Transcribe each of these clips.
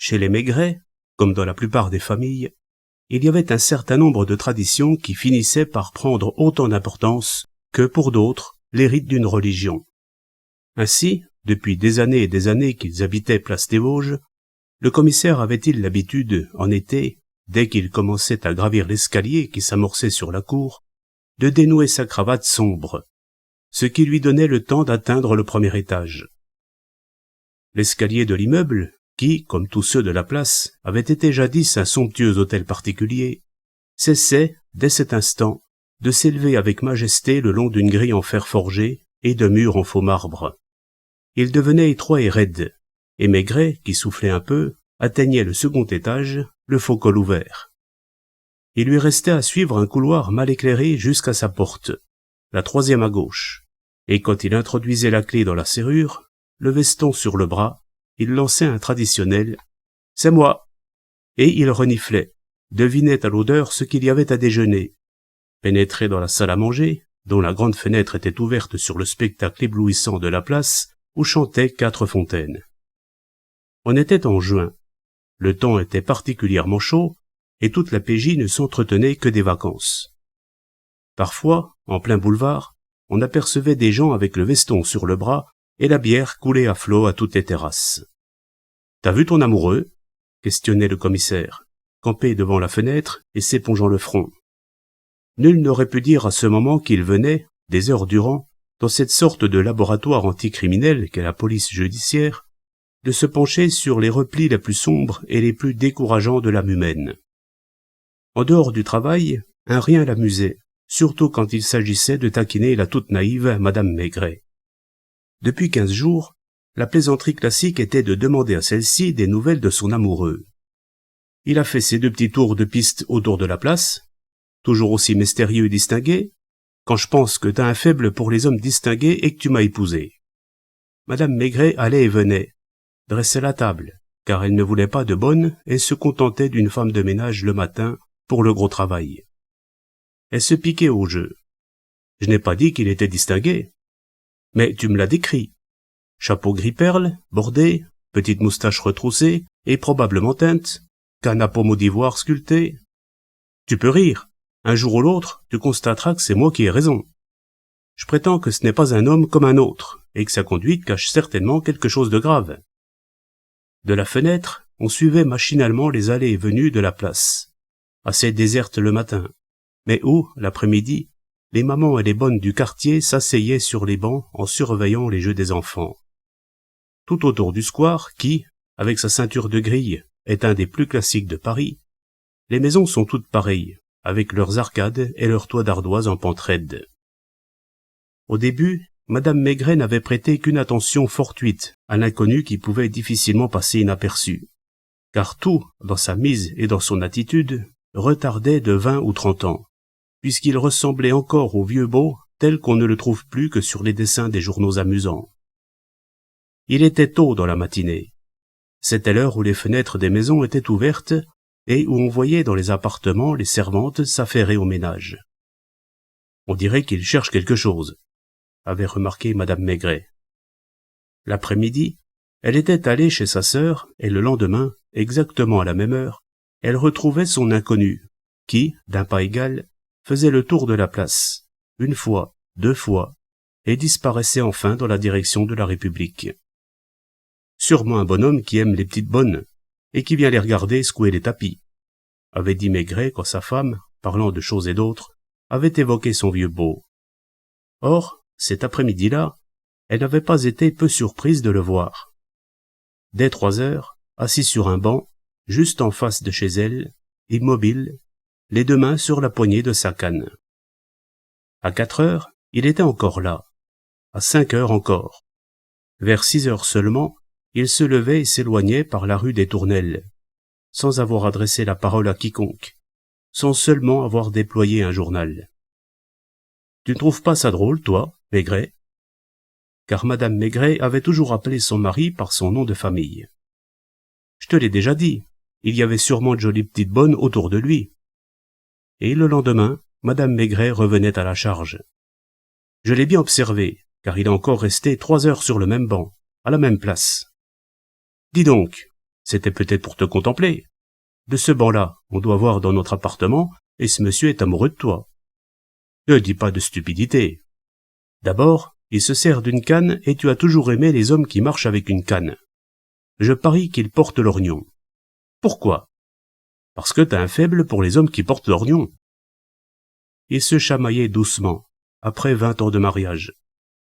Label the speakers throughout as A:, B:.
A: Chez les Maigret, comme dans la plupart des familles, il y avait un certain nombre de traditions qui finissaient par prendre autant d'importance que, pour d'autres, les rites d'une religion. Ainsi, depuis des années et des années qu'ils habitaient Place des Vosges, le commissaire avait-il l'habitude, en été, dès qu'il commençait à gravir l'escalier qui s'amorçait sur la cour, de dénouer sa cravate sombre, ce qui lui donnait le temps d'atteindre le premier étage. L'escalier de l'immeuble, qui, comme tous ceux de la place, avait été jadis un somptueux hôtel particulier, cessait, dès cet instant, de s'élever avec majesté le long d'une grille en fer forgé et de murs en faux marbre. Il devenait étroit et raide, et Maigret, qui soufflait un peu, atteignait le second étage, le faux col ouvert. Il lui restait à suivre un couloir mal éclairé jusqu'à sa porte, la troisième à gauche, et quand il introduisait la clé dans la serrure, le veston sur le bras, il lançait un traditionnel « C'est moi !» et il reniflait, devinait à l'odeur ce qu'il y avait à déjeuner, pénétrait dans la salle à manger, dont la grande fenêtre était ouverte sur le spectacle éblouissant de la place où chantaient 4 fontaines. On était en juin, le temps était particulièrement chaud, et toute la PJ ne s'entretenait que des vacances. Parfois, en plein boulevard, on apercevait des gens avec le veston sur le bras et la bière coulait à flot à toutes les terrasses. « T'as vu ton amoureux ?» questionnait le commissaire, campé devant la fenêtre et s'épongeant le front. Nul n'aurait pu dire à ce moment qu'il venait, des heures durant, dans cette sorte de laboratoire anticriminel qu'est la police judiciaire, de se pencher sur les replis les plus sombres et les plus décourageants de l'âme humaine. En dehors du travail, un rien l'amusait, surtout quand il s'agissait de taquiner la toute naïve Madame Maigret. Depuis 15 jours, la plaisanterie classique était de demander à celle-ci des nouvelles de son amoureux. Il a fait ses 2 petits tours de piste autour de la place, toujours aussi mystérieux et distingué, quand je pense que t'as un faible pour les hommes distingués et que tu m'as épousé. Madame Maigret allait et venait, dressait la table, car elle ne voulait pas de bonne et se contentait d'une femme de ménage le matin pour le gros travail. Elle se piquait au jeu. Je n'ai pas dit qu'il était distingué. Mais tu me l'as décrit. Chapeau gris perle, bordé, petite moustache retroussée et probablement teinte, canne à pommeau d'ivoire sculpté. Tu peux rire. Un jour ou l'autre, tu constateras que c'est moi qui ai raison. Je prétends que ce n'est pas un homme comme un autre, et que sa conduite cache certainement quelque chose de grave. De la fenêtre, on suivait machinalement les allées et venues de la place, assez déserte le matin, mais où, l'après-midi, les mamans et les bonnes du quartier s'asseyaient sur les bancs en surveillant les jeux des enfants. Tout autour du square, qui, avec sa ceinture de grille, est un des plus classiques de Paris, les maisons sont toutes pareilles, avec leurs arcades et leurs toits d'ardoise en pente raide. Au début, Madame Maigret n'avait prêté qu'une attention fortuite à l'inconnu qui pouvait difficilement passer inaperçu, car tout, dans sa mise et dans son attitude, retardait de 20 ou 30 ans, puisqu'il ressemblait encore au vieux beau tel qu'on ne le trouve plus que sur les dessins des journaux amusants. Il était tôt dans la matinée. C'était l'heure où les fenêtres des maisons étaient ouvertes et où on voyait dans les appartements les servantes s'affairer au ménage. « On dirait qu'il cherche quelque chose », avait remarqué Madame Maigret. L'après-midi, elle était allée chez sa sœur et le lendemain, exactement à la même heure, elle retrouvait son inconnu, qui, d'un pas égal, faisait le tour de la place, 1 fois, 2 fois, et disparaissait enfin dans la direction de la République. Sûrement un bonhomme qui aime les petites bonnes, et qui vient les regarder secouer les tapis, avait dit Maigret quand sa femme, parlant de choses et d'autres, avait évoqué son vieux beau. Or, cet après-midi-là, elle n'avait pas été peu surprise de le voir. Dès 3 heures, assis sur un banc, juste en face de chez elle, immobile, les 2 mains sur la poignée de sa canne. À 4 heures, il était encore là. À 5 heures encore. Vers 6 heures seulement, il se levait et s'éloignait par la rue des Tournelles, sans avoir adressé la parole à quiconque, sans seulement avoir déployé un journal. Tu ne trouves pas ça drôle, toi, Maigret? Car Madame Maigret avait toujours appelé son mari par son nom de famille. Je te l'ai déjà dit, il y avait sûrement de jolies petites bonnes autour de lui. Et le lendemain, Madame Maigret revenait à la charge. Je l'ai bien observé, car il est encore resté 3 heures sur le même banc, à la même place. Dis donc, C'était peut-être pour te contempler. De ce banc-là, on doit voir dans notre appartement, et ce monsieur est amoureux de toi. Ne dis pas de stupidité. D'abord, il se sert d'une canne et tu as toujours aimé les hommes qui marchent avec une canne. Je parie qu'il porte l'orgnon. Pourquoi? Parce que t'as un faible pour les hommes qui portent l'orgnon. Ils se chamaillaient doucement, après 20 ans de mariage,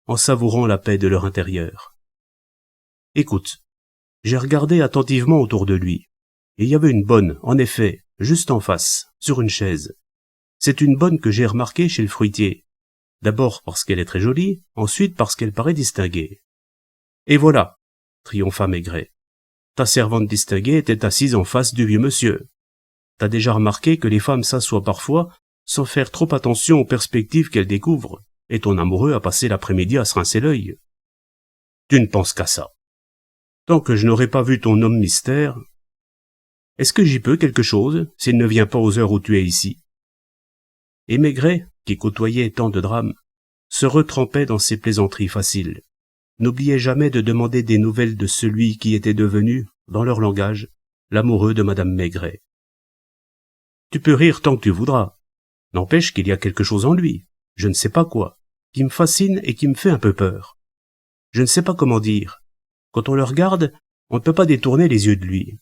A: en savourant la paix de leur intérieur. Écoute, j'ai regardé attentivement autour de lui, et il y avait une bonne, en effet, juste en face, sur une chaise. C'est une bonne que j'ai remarquée chez le fruitier. D'abord parce qu'elle est très jolie, ensuite parce qu'elle paraît distinguée. Et voilà, triompha Maigret. Ta servante distinguée était assise en face du vieux monsieur. T'as déjà remarqué que les femmes s'assoient parfois sans faire trop attention aux perspectives qu'elles découvrent, et ton amoureux a passé l'après-midi à se rincer l'œil. Tu ne penses qu'à ça. Tant que je n'aurai pas vu ton homme mystère, est-ce que j'y peux quelque chose s'il ne vient pas aux heures où tu es ici? Et Maigret, qui côtoyait tant de drames, se retrempait dans ses plaisanteries faciles, n'oubliait jamais de demander des nouvelles de celui qui était devenu, dans leur langage, l'amoureux de madame Maigret. Tu peux rire tant que tu voudras. N'empêche qu'il y a quelque chose en lui, je ne sais pas quoi, qui me fascine et qui me fait un peu peur. Je ne sais pas comment dire. Quand on le regarde, on ne peut pas détourner les yeux de lui.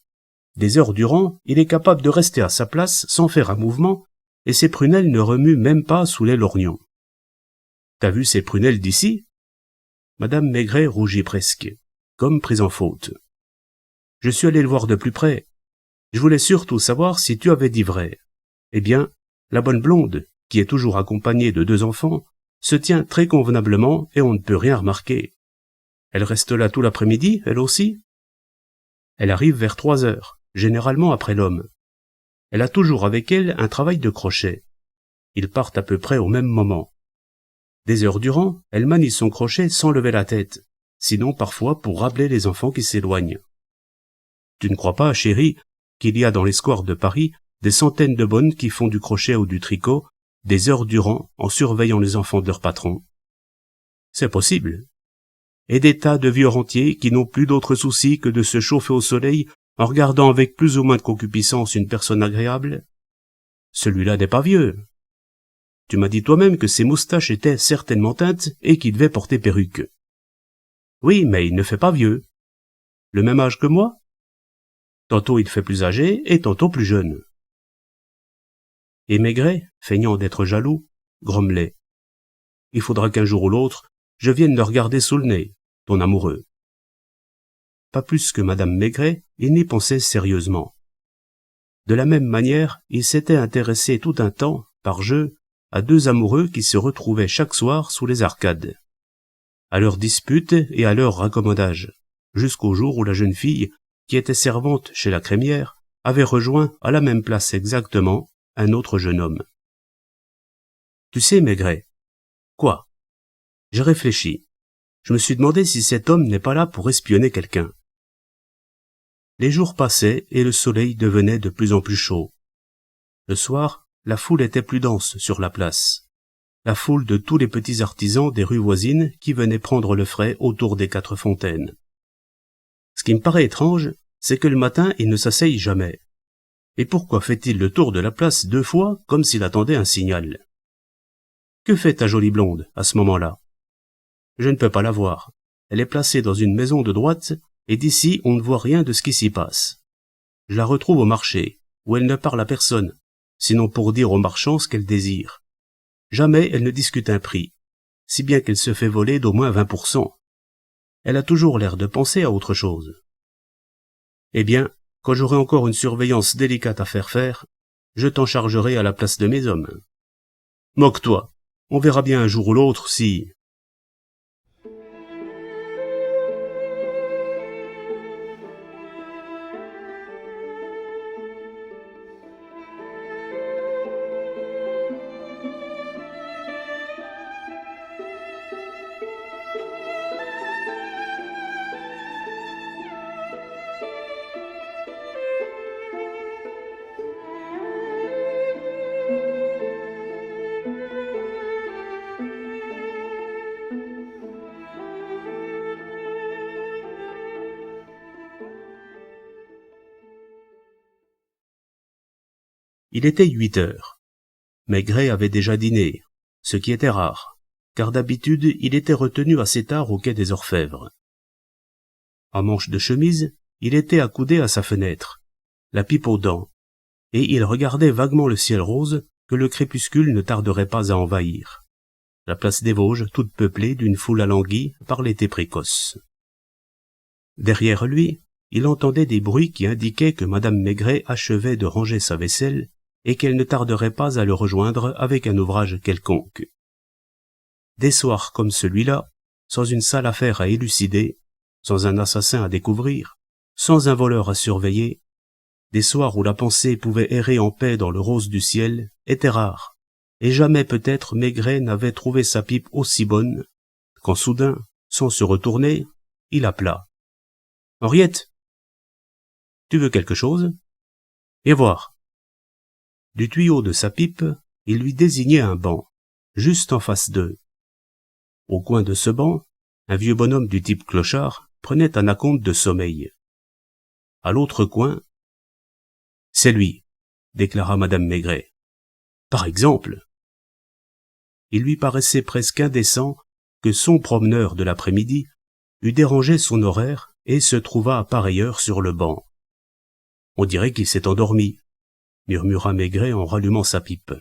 A: Des heures durant, il est capable de rester à sa place sans faire un mouvement, et ses prunelles ne remuent même pas sous les lorgnons. T'as vu ces prunelles d'ici? Madame Maigret rougit presque, comme prise en faute. Je suis allé le voir de plus près. Je voulais surtout savoir si tu avais dit vrai. Eh bien, la bonne blonde, qui est toujours accompagnée de 2 enfants, se tient très convenablement et on ne peut rien remarquer. Elle reste là tout l'après-midi, elle aussi? Elle arrive vers 3 heures, généralement après l'homme. Elle a toujours avec elle un travail de crochet. Ils partent à peu près au même moment. Des heures durant, elle manie son crochet sans lever la tête, sinon parfois pour rappeler les enfants qui s'éloignent. Tu ne crois pas, chérie, qu'il y a dans les squares de Paris des centaines de bonnes qui font du crochet ou du tricot des heures durant en surveillant les enfants de leur patron? C'est possible. Et des tas de vieux rentiers qui n'ont plus d'autre souci que de se chauffer au soleil en regardant avec plus ou moins de concupiscence une personne agréable? Celui-là n'est pas vieux. Tu m'as dit toi-même que ses moustaches étaient certainement teintes et qu'il devait porter perruque. Oui, mais il ne fait pas vieux. Le même âge que moi? Tantôt il fait plus âgé et tantôt plus jeune. Et Maigret, feignant d'être jaloux, grommelait. Il faudra qu'un jour ou l'autre, je vienne le regarder sous le nez, ton amoureux. Pas plus que madame Maigret, il n'y pensait sérieusement. De la même manière, il s'était intéressé tout un temps, par jeu, à 2 amoureux qui se retrouvaient chaque soir sous les arcades, à leurs disputes et à leurs raccommodages, jusqu'au jour où la jeune fille, qui était servante chez la crémière, avait rejoint à la même place exactement un autre jeune homme. Tu sais, Maigret. Quoi? J'ai réfléchi. Je me suis demandé si cet homme n'est pas là pour espionner quelqu'un. Les jours passaient et le soleil devenait de plus en plus chaud. Le soir, la foule était plus dense sur la place. La foule de tous les petits artisans des rues voisines qui venaient prendre le frais autour des 4 fontaines. Ce qui me paraît étrange, c'est que le matin il ne s'asseye jamais. Et pourquoi fait-il le tour de la place 2 fois comme s'il attendait un signal? Que fait ta jolie blonde à ce moment-là? Je ne peux pas la voir. Elle est placée dans une maison de droite, et d'ici on ne voit rien de ce qui s'y passe. Je la retrouve au marché, où elle ne parle à personne, sinon pour dire aux marchands ce qu'elle désire. Jamais elle ne discute un prix, si bien qu'elle se fait voler d'au moins 20%. Elle a toujours l'air de penser à autre chose. Eh bien, quand j'aurai encore une surveillance délicate à faire, je t'en chargerai à la place de mes hommes. Moque-toi, on verra bien un jour ou l'autre si... Il était 8 heures. Maigret avait déjà dîné, ce qui était rare, car d'habitude il était retenu assez tard au quai des Orfèvres. À manche de chemise, il était accoudé à sa fenêtre, la pipe aux dents, et il regardait vaguement le ciel rose que le crépuscule ne tarderait pas à envahir. La place des Vosges toute peuplée d'une foule alanguie par l'été précoce. Derrière lui, il entendait des bruits qui indiquaient que madame Maigret achevait de ranger sa vaisselle et qu'elle ne tarderait pas à le rejoindre avec un ouvrage quelconque. Des soirs comme celui-là, sans une sale affaire à élucider, sans un assassin à découvrir, sans un voleur à surveiller, des soirs où la pensée pouvait errer en paix dans le rose du ciel, étaient rares, et jamais peut-être Maigret n'avait trouvé sa pipe aussi bonne, quand soudain, sans se retourner, il appela. « Henriette, tu veux quelque chose? Viens voir. » Du tuyau de sa pipe, il lui désignait un banc, juste en face d'eux. Au coin de ce banc, un vieux bonhomme du type clochard prenait un acompte de sommeil. À l'autre coin, « C'est lui, » déclara madame Maigret. « Par exemple. » Il lui paraissait presque indécent que son promeneur de l'après-midi eût dérangé son horaire et se trouva à pareille heure sur le banc. « On dirait qu'il s'est endormi, » murmura Maigret en rallumant sa pipe.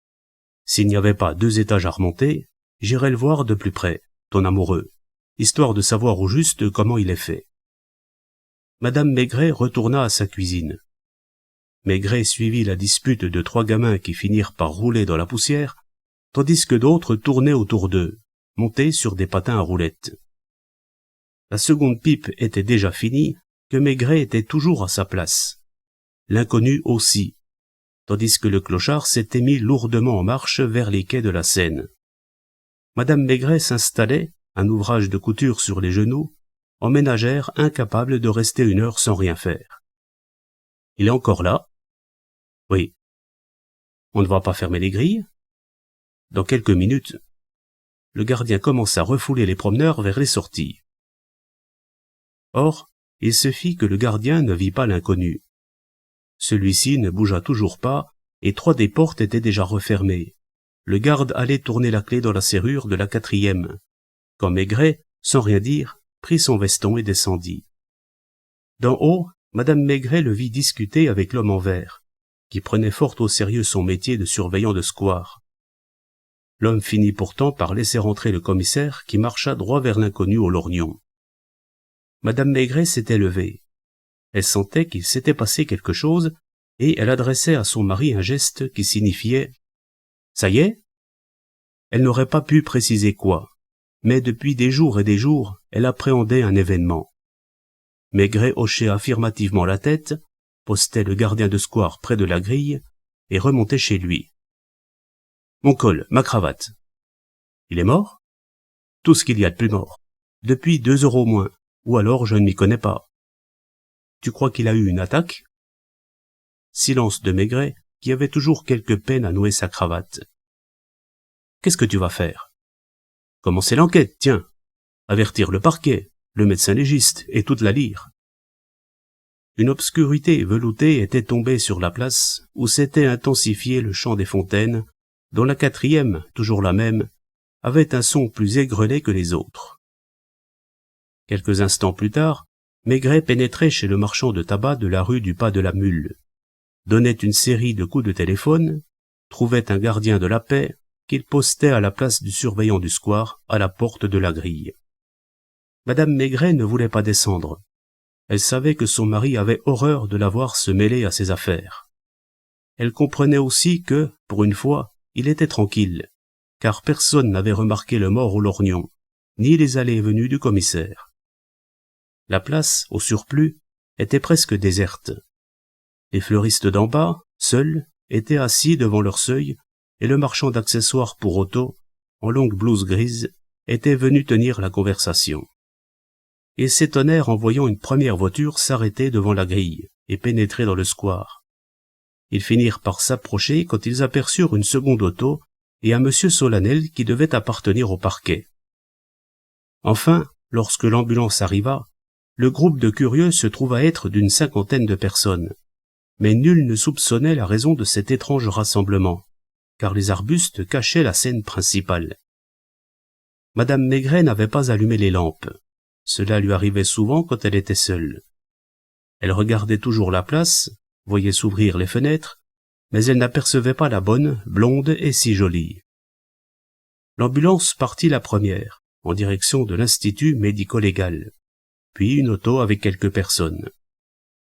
A: « S'il n'y avait pas 2 étages à remonter, j'irais le voir de plus près, ton amoureux, histoire de savoir au juste comment il est fait. » Madame Maigret retourna à sa cuisine. Maigret suivit la dispute de 3 gamins qui finirent par rouler dans la poussière, tandis que d'autres tournaient autour d'eux, montés sur des patins à roulettes. La seconde pipe était déjà finie, que Maigret était toujours à sa place. L'inconnu aussi, tandis que le clochard s'était mis lourdement en marche vers les quais de la Seine. Madame Maigret s'installait, un ouvrage de couture sur les genoux, en ménagère incapable de rester 1 heure sans rien faire. « Il est encore là? »« Oui. »« On ne va pas fermer les grilles ?»« Dans quelques minutes. » Le gardien commença à refouler les promeneurs vers les sorties. Or, il se fit que le gardien ne vit pas l'inconnu. Celui-ci ne bougea toujours pas, et 3 des portes étaient déjà refermées. Le garde allait tourner la clé dans la serrure de la 4e, quand Maigret, sans rien dire, prit son veston et descendit. D'en haut, madame Maigret le vit discuter avec l'homme en vert, qui prenait fort au sérieux son métier de surveillant de square. L'homme finit pourtant par laisser entrer le commissaire qui marcha droit vers l'inconnu au lorgnon. Madame Maigret s'était levée. Elle sentait qu'il s'était passé quelque chose, et elle adressait à son mari un geste qui signifiait « Ça y est ?» Elle n'aurait pas pu préciser quoi, mais depuis des jours et des jours, elle appréhendait un événement. Maigret hochait affirmativement la tête, postait le gardien de square près de la grille, et remontait chez lui. « Mon col, ma cravate. »« Il est mort ?»« Tout ce qu'il y a de plus mort. Depuis 2 heures au moins. Ou alors je ne m'y connais pas. »« Tu crois qu'il a eu une attaque ?» Silence de Maigret, qui avait toujours quelque peine à nouer sa cravate. « Qu'est-ce que tu vas faire ?»« Commencer l'enquête, tiens. Avertir le parquet, le médecin légiste et toute la lyre. » Une obscurité veloutée était tombée sur la place où s'était intensifié le chant des fontaines, dont la 4e, toujours la même, avait un son plus aigrelé que les autres. Quelques instants plus tard, Maigret pénétrait chez le marchand de tabac de la rue du Pas de la Mule, donnait une série de coups de téléphone, trouvait un gardien de la paix qu'il postait à la place du surveillant du square à la porte de la grille. Madame Maigret ne voulait pas descendre. Elle savait que son mari avait horreur de la voir se mêler à ses affaires. Elle comprenait aussi que, pour une fois, il était tranquille, car personne n'avait remarqué le mort au lorgnon, ni les allées et venues du commissaire. La place, au surplus, était presque déserte. Les fleuristes d'en bas, seuls, étaient assis devant leur seuil, et le marchand d'accessoires pour auto, en longue blouse grise, était venu tenir la conversation. Ils s'étonnèrent en voyant une première voiture s'arrêter devant la grille et pénétrer dans le square. Ils finirent par s'approcher quand ils aperçurent une seconde auto et un monsieur solennel qui devait appartenir au parquet. Enfin, lorsque l'ambulance arriva, le groupe de curieux se trouva être d'une 50aine de personnes. Mais nul ne soupçonnait la raison de cet étrange rassemblement, car les arbustes cachaient la scène principale. Madame Maigret n'avait pas allumé les lampes. Cela lui arrivait souvent quand elle était seule. Elle regardait toujours la place, voyait s'ouvrir les fenêtres, mais elle n'apercevait pas la bonne, blonde et si jolie. L'ambulance partit la première, en direction de l'Institut médico-légal, puis une auto avec quelques personnes.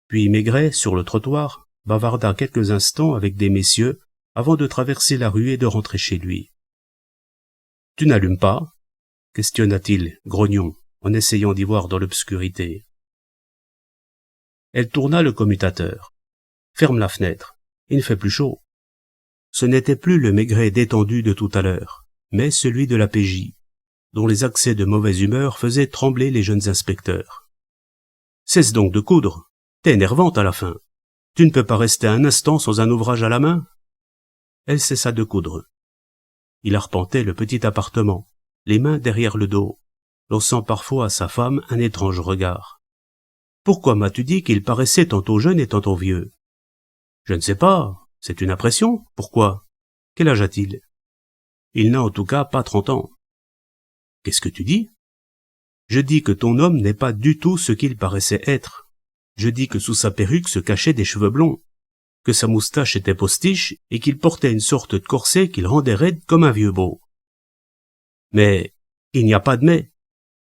A: Puis Maigret, sur le trottoir, bavarda quelques instants avec des messieurs avant de traverser la rue et de rentrer chez lui. « Tu n'allumes pas ?» questionna-t-il, grognon, en essayant d'y voir dans l'obscurité. Elle tourna le commutateur. « Ferme la fenêtre, il ne fait plus chaud. » Ce n'était plus le Maigret détendu de tout à l'heure, mais celui de la PJ, dont les accès de mauvaise humeur faisaient trembler les jeunes inspecteurs. « Cesse donc de coudre, t'es énervante à la fin. Tu ne peux pas rester un instant sans un ouvrage à la main ?» Elle cessa de coudre. Il arpentait le petit appartement, les mains derrière le dos, lançant parfois à sa femme un étrange regard. « Pourquoi m'as-tu dit qu'il paraissait tantôt jeune et tantôt vieux ?»« Je ne sais pas, c'est une impression. Pourquoi? Quel âge a-t-il ?»« Il n'a en tout cas pas 30 ans. »« Qu'est-ce que tu dis ?»« Je dis que ton homme n'est pas du tout ce qu'il paraissait être. Je dis que sous sa perruque se cachaient des cheveux blonds, que sa moustache était postiche et qu'il portait une sorte de corset qu'il rendait raide comme un vieux beau. Mais il n'y a pas de mais.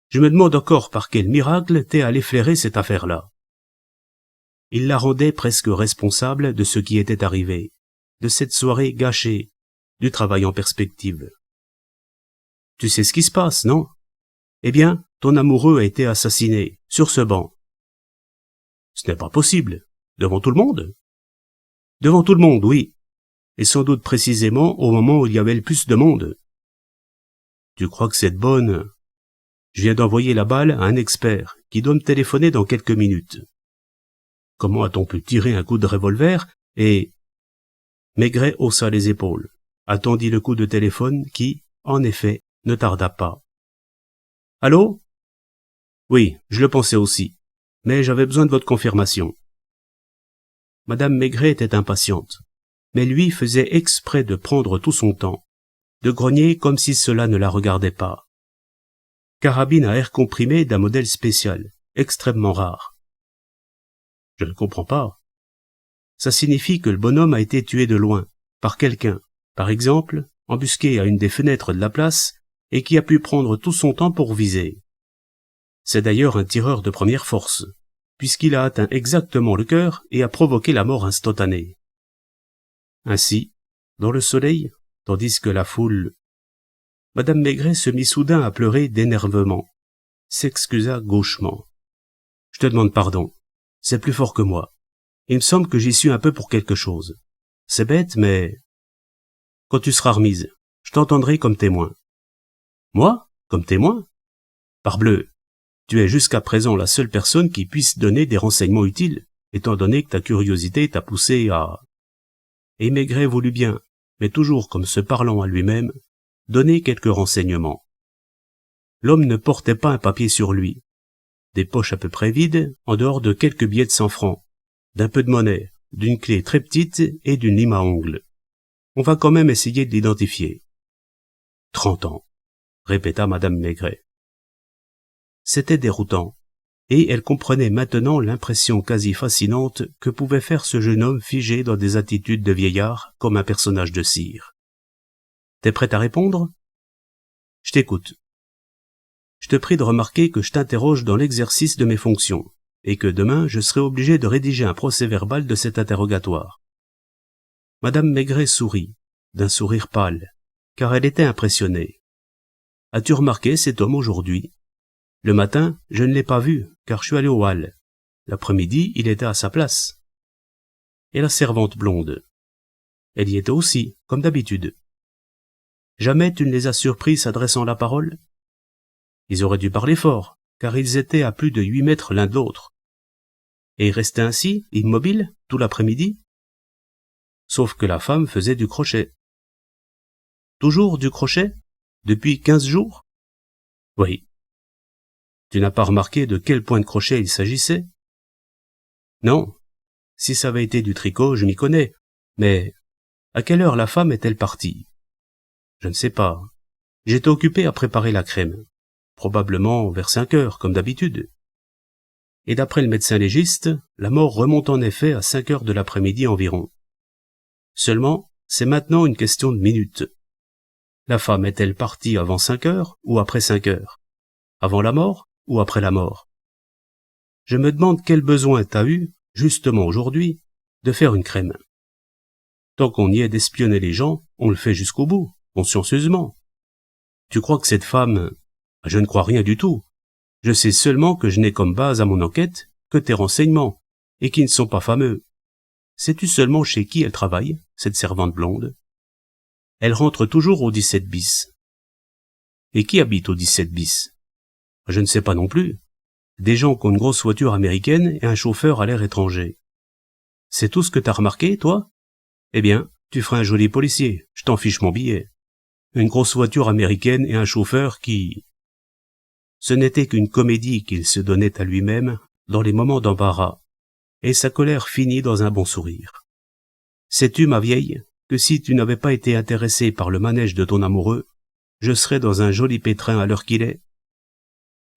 A: Je me demande encore par quel miracle t'es allé flairer cette affaire-là. » Il la rendait presque responsable de ce qui était arrivé, de cette soirée gâchée, du travail en perspective. « Tu sais ce qui se passe, non? Eh bien, ton amoureux a été assassiné, sur ce banc. »« Ce n'est pas possible. Devant tout le monde? » ?»« Devant tout le monde, oui. Et sans doute précisément au moment où il y avait le plus de monde. »« Tu crois que c'est bonne? Je viens d'envoyer la balle à un expert qui doit me téléphoner dans quelques minutes. Comment a-t-on pu tirer un coup de revolver et... » Maigret haussa les épaules, attendit le coup de téléphone qui, en effet, ne tarda pas. « Allô? Oui, je le pensais aussi, mais j'avais besoin de votre confirmation. » Madame Maigret était impatiente, mais lui faisait exprès de prendre tout son temps, de grogner comme si cela ne la regardait pas. Carabine à air comprimé d'un modèle spécial, extrêmement rare. Je ne comprends pas. Ça signifie que le bonhomme a été tué de loin, par quelqu'un, par exemple, embusqué à une des fenêtres de la place, et qui a pu prendre tout son temps pour viser. C'est d'ailleurs un tireur de première force, puisqu'il a atteint exactement le cœur et a provoqué la mort instantanée. Ainsi, dans le soleil, tandis que la foule... Madame Maigret se mit soudain à pleurer d'énervement, s'excusa gauchement. « Je te demande pardon, c'est plus fort que moi. Il me semble que j'y suis un peu pour quelque chose. C'est bête, mais... Quand tu seras remise, je t'entendrai comme témoin. »« Moi? Comme témoin? Parbleu, tu es jusqu'à présent la seule personne qui puisse donner des renseignements utiles, étant donné que ta curiosité t'a poussé à... » Et Maigret voulut bien, mais toujours comme se parlant à lui-même, donner quelques renseignements. L'homme ne portait pas un papier sur lui. Des poches à peu près vides, en dehors de quelques billets de 100 francs, d'un peu de monnaie, d'une clé très petite et d'une lime à ongles. On va quand même essayer de l'identifier. 30 ans, répéta Madame Maigret. C'était déroutant, et elle comprenait maintenant l'impression quasi fascinante que pouvait faire ce jeune homme figé dans des attitudes de vieillard comme un personnage de cire. T'es prête à répondre? Je t'écoute. Je te prie de remarquer que je t'interroge dans l'exercice de mes fonctions, et que demain je serai obligé de rédiger un procès-verbal de cet interrogatoire. Madame Maigret sourit, d'un sourire pâle, car elle était impressionnée. As-tu remarqué cet homme aujourd'hui? Le matin, je ne l'ai pas vu, car je suis allé au hall. L'après-midi, il était à sa place. Et la servante blonde? Elle y était aussi, comme d'habitude. Jamais tu ne les as surpris s'adressant la parole? Ils auraient dû parler fort, car ils étaient à plus de 8 mètres l'un de l'autre. Et ils restaient ainsi, immobiles, tout l'après-midi? Sauf que la femme faisait du crochet. Toujours du crochet? Depuis 15 jours? Oui. Tu n'as pas remarqué de quel point de crochet il s'agissait? Non. Si ça avait été du tricot, je m'y connais. Mais à quelle heure la femme est-elle partie? Je ne sais pas. J'étais occupé à préparer la crème. Probablement vers 5 heures, comme d'habitude. Et d'après le médecin légiste, la mort remonte en effet à 5 heures de l'après-midi environ. Seulement, c'est maintenant une question de minutes. La femme est-elle partie avant 5 heures ou après 5 heures? Avant la mort ou après la mort? Je me demande quel besoin t'as eu, justement aujourd'hui, de faire une crème. Tant qu'on y est d'espionner les gens, on le fait jusqu'au bout, consciencieusement. Tu crois que cette femme... Je ne crois rien du tout. Je sais seulement que je n'ai comme base à mon enquête que tes renseignements, et qui ne sont pas fameux. Sais-tu seulement chez qui elle travaille, cette servante blonde? Elle rentre toujours au 17 bis. Et qui habite au 17 bis? Je ne sais pas non plus. Des gens qui ont une grosse voiture américaine et un chauffeur à l'air étranger. C'est tout ce que t'as remarqué, toi? Eh bien, tu feras un joli policier, je t'en fiche mon billet. Une grosse voiture américaine et un chauffeur qui... Ce n'était qu'une comédie qu'il se donnait à lui-même dans les moments d'embarras, et sa colère finit dans un bon sourire. Sais-tu, ma vieille, que si tu n'avais pas été intéressée par le manège de ton amoureux, je serais dans un joli pétrin à l'heure qu'il est?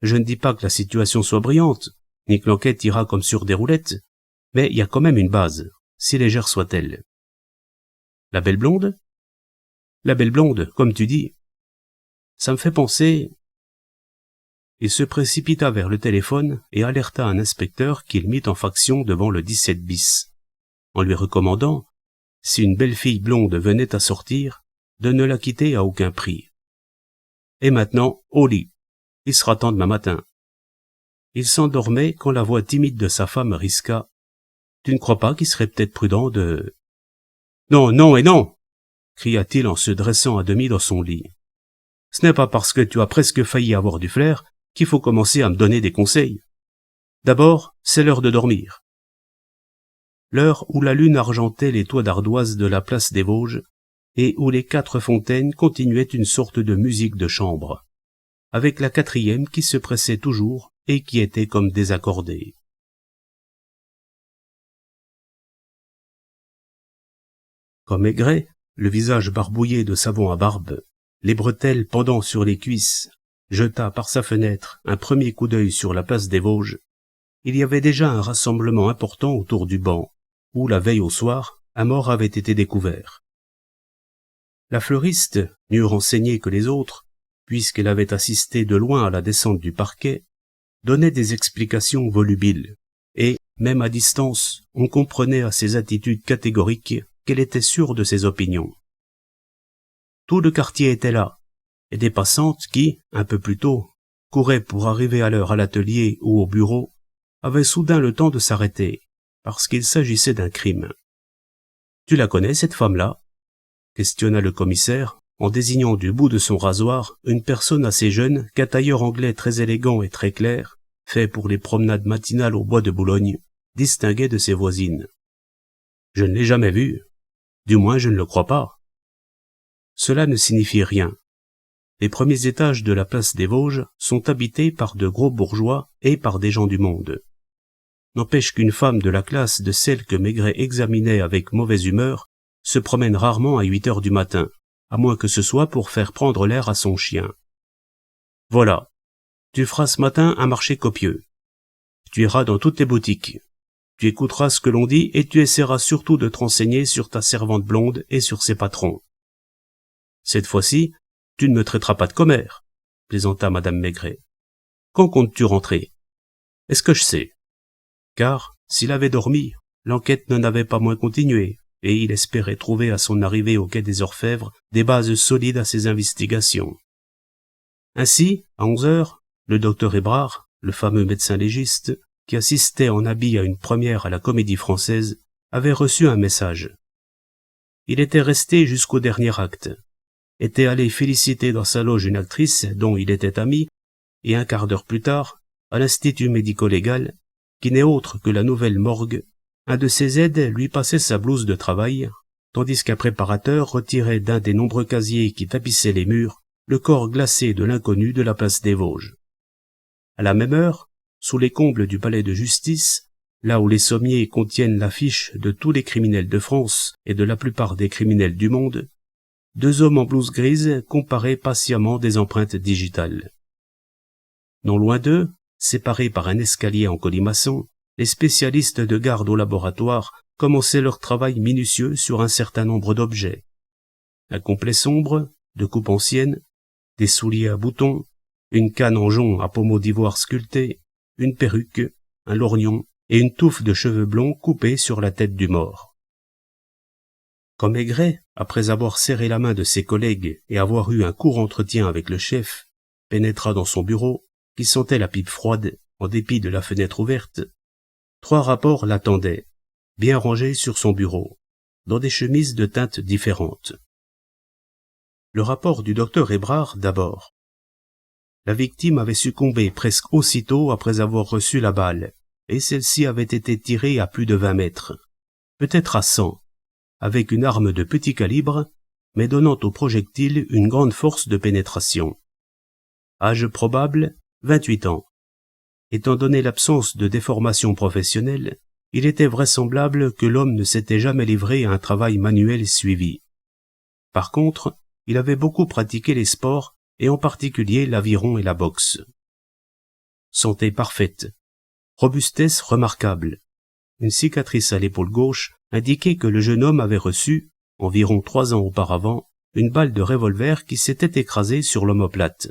A: Je ne dis pas que la situation soit brillante, ni que l'enquête ira comme sur des roulettes, mais il y a quand même une base, si légère soit-elle. La belle blonde? La belle blonde, comme tu dis. Ça me fait penser... Il se précipita vers le téléphone et alerta un inspecteur qu'il mit en faction devant le 17 bis, en lui recommandant, si une belle fille blonde venait à sortir, de ne la quitter à aucun prix. Et maintenant, au lit. Il sera temps demain matin. Il s'endormait quand la voix timide de sa femme risqua. Tu ne crois pas qu'il serait peut-être prudent de... Non, non et non! Cria-t-il en se dressant à demi dans son lit. Ce n'est pas parce que tu as presque failli avoir du flair qu'il faut commencer à me donner des conseils. D'abord, c'est l'heure de dormir. L'heure où la lune argentait les toits d'ardoise de la place des Vosges et où les 4 fontaines continuaient une sorte de musique de chambre, avec la 4e qui se pressait toujours et qui était comme désaccordée. Comme Maigret, le visage barbouillé de savon à barbe, les bretelles pendant sur les cuisses, jeta par sa fenêtre un premier coup d'œil sur la place des Vosges, il y avait déjà un rassemblement important autour du banc, où la veille au soir, un mort avait été découvert. La fleuriste, mieux renseignée que les autres, puisqu'elle avait assisté de loin à la descente du parquet, donnait des explications volubiles, et, même à distance, on comprenait à ses attitudes catégoriques qu'elle était sûre de ses opinions. Tout le quartier était là, et des passantes qui, un peu plus tôt, couraient pour arriver à l'heure à l'atelier ou au bureau, avaient soudain le temps de s'arrêter, parce qu'il s'agissait d'un crime. « Tu la connais, cette femme-là » questionna le commissaire, en désignant du bout de son rasoir une personne assez jeune qu'un tailleur anglais très élégant et très clair, fait pour les promenades matinales au bois de Boulogne, distinguait de ses voisines. « Je ne l'ai jamais vue. Du moins, je ne le crois pas. » Cela ne signifie rien. Les premiers étages de la place des Vosges sont habités par de gros bourgeois et par des gens du monde. N'empêche qu'une femme de la classe de celle que Maigret examinait avec mauvaise humeur se promène rarement à 8 heures du matin, à moins que ce soit pour faire prendre l'air à son chien. Voilà. Tu feras ce matin un marché copieux. Tu iras dans toutes les boutiques. Tu écouteras ce que l'on dit et tu essaieras surtout de te renseigner sur ta servante blonde et sur ses patrons. Cette fois-ci, tu ne me traiteras pas de commère, plaisanta madame Maigret. Quand comptes-tu rentrer? Est-ce que je sais? Car, s'il avait dormi, l'enquête n'en avait pas moins continué, et il espérait trouver à son arrivée au quai des Orfèvres des bases solides à ses investigations. Ainsi, à 11 heures, le docteur Hébrard, le fameux médecin légiste, qui assistait en habit à une première à la Comédie-Française, avait reçu un message. Il était resté jusqu'au dernier acte, était allé féliciter dans sa loge une actrice dont il était ami, et un quart d'heure plus tard, à l'Institut médico-légal, qui n'est autre que la nouvelle morgue, un de ses aides lui passait sa blouse de travail, tandis qu'un préparateur retirait d'un des nombreux casiers qui tapissaient les murs le corps glacé de l'inconnu de la place des Vosges. À la même heure, sous les combles du palais de justice, là où les sommiers contiennent l'affiche de tous les criminels de France et de la plupart des criminels du monde, deux hommes en blouse grise comparaient patiemment des empreintes digitales. Non loin d'eux, séparés par un escalier en colimaçon, les spécialistes de garde au laboratoire commençaient leur travail minutieux sur un certain nombre d'objets. Un complet sombre, de coupe ancienne, des souliers à boutons, une canne en jonc à pommeau d'ivoire sculpté, une perruque, un lorgnon et une touffe de cheveux blonds coupés sur la tête du mort. Quand Maigret, après avoir serré la main de ses collègues et avoir eu un court entretien avec le chef, pénétra dans son bureau, qui sentait la pipe froide, en dépit de la fenêtre ouverte, 3 rapports l'attendaient, bien rangés sur son bureau, dans des chemises de teintes différentes. Le rapport du docteur Hébrard d'abord. La victime avait succombé presque aussitôt après avoir reçu la balle, et celle-ci avait été tirée à plus de 20 mètres, peut-être à 100, avec une arme de petit calibre, mais donnant au projectile une grande force de pénétration. Âge probable, 28 ans. Étant donné l'absence de déformation professionnelle, il était vraisemblable que l'homme ne s'était jamais livré à un travail manuel suivi. Par contre, il avait beaucoup pratiqué les sports, et en particulier l'aviron et la boxe. Santé parfaite. Robustesse remarquable. Une cicatrice à l'épaule gauche indiquait que le jeune homme avait reçu, environ 3 ans auparavant, une balle de revolver qui s'était écrasée sur l'omoplate.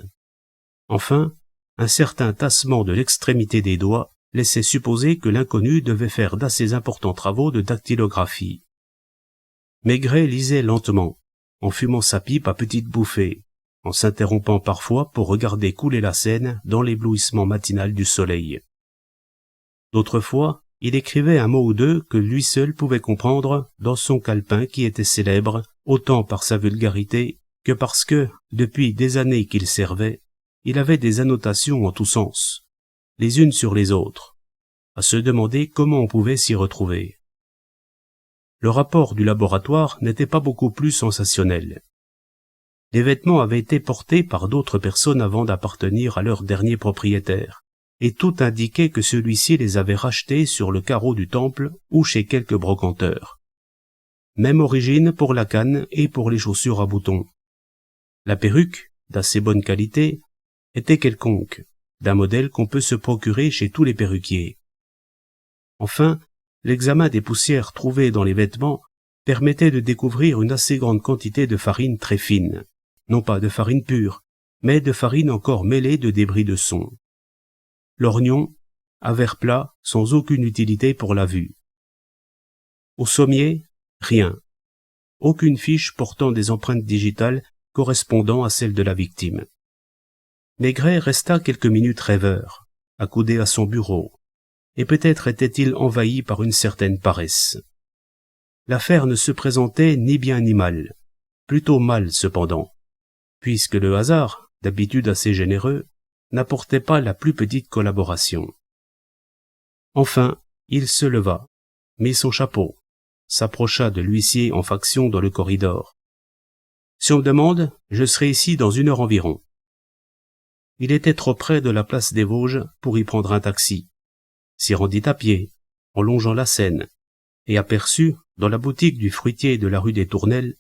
A: Enfin, un certain tassement de l'extrémité des doigts laissait supposer que l'inconnu devait faire d'assez importants travaux de dactylographie. Maigret lisait lentement, en fumant sa pipe à petites bouffées, en s'interrompant parfois pour regarder couler la Seine dans l'éblouissement matinal du soleil. D'autres fois, il écrivait un mot ou deux que lui seul pouvait comprendre dans son calepin qui était célèbre, autant par sa vulgarité que parce que, depuis des années qu'il servait, il avait des annotations en tous sens, les unes sur les autres, à se demander comment on pouvait s'y retrouver. Le rapport du laboratoire n'était pas beaucoup plus sensationnel. Les vêtements avaient été portés par d'autres personnes avant d'appartenir à leur dernier propriétaire, et tout indiquait que celui-ci les avait rachetés sur le carreau du temple ou chez quelques brocanteurs. Même origine pour la canne et pour les chaussures à boutons. La perruque, d'assez bonne qualité, était quelconque, d'un modèle qu'on peut se procurer chez tous les perruquiers. Enfin, l'examen des poussières trouvées dans les vêtements permettait de découvrir une assez grande quantité de farine très fine, non pas de farine pure, mais de farine encore mêlée de débris de son. Lorgnon, à verre plat, sans aucune utilité pour la vue. Au sommier, rien. Aucune fiche portant des empreintes digitales correspondant à celle de la victime. Maigret resta quelques minutes rêveur, accoudé à son bureau, et peut-être était-il envahi par une certaine paresse. L'affaire ne se présentait ni bien ni mal, plutôt mal cependant, puisque le hasard, d'habitude assez généreux, n'apportait pas la plus petite collaboration. Enfin, il se leva, mit son chapeau, s'approcha de l'huissier en faction dans le corridor. « Si on me demande, je serai ici dans 1 heure environ. » Il était trop près de la place des Vosges pour y prendre un taxi. S'y rendit à pied, en longeant la Seine, et aperçut, dans la boutique du fruitier de la rue des Tournelles,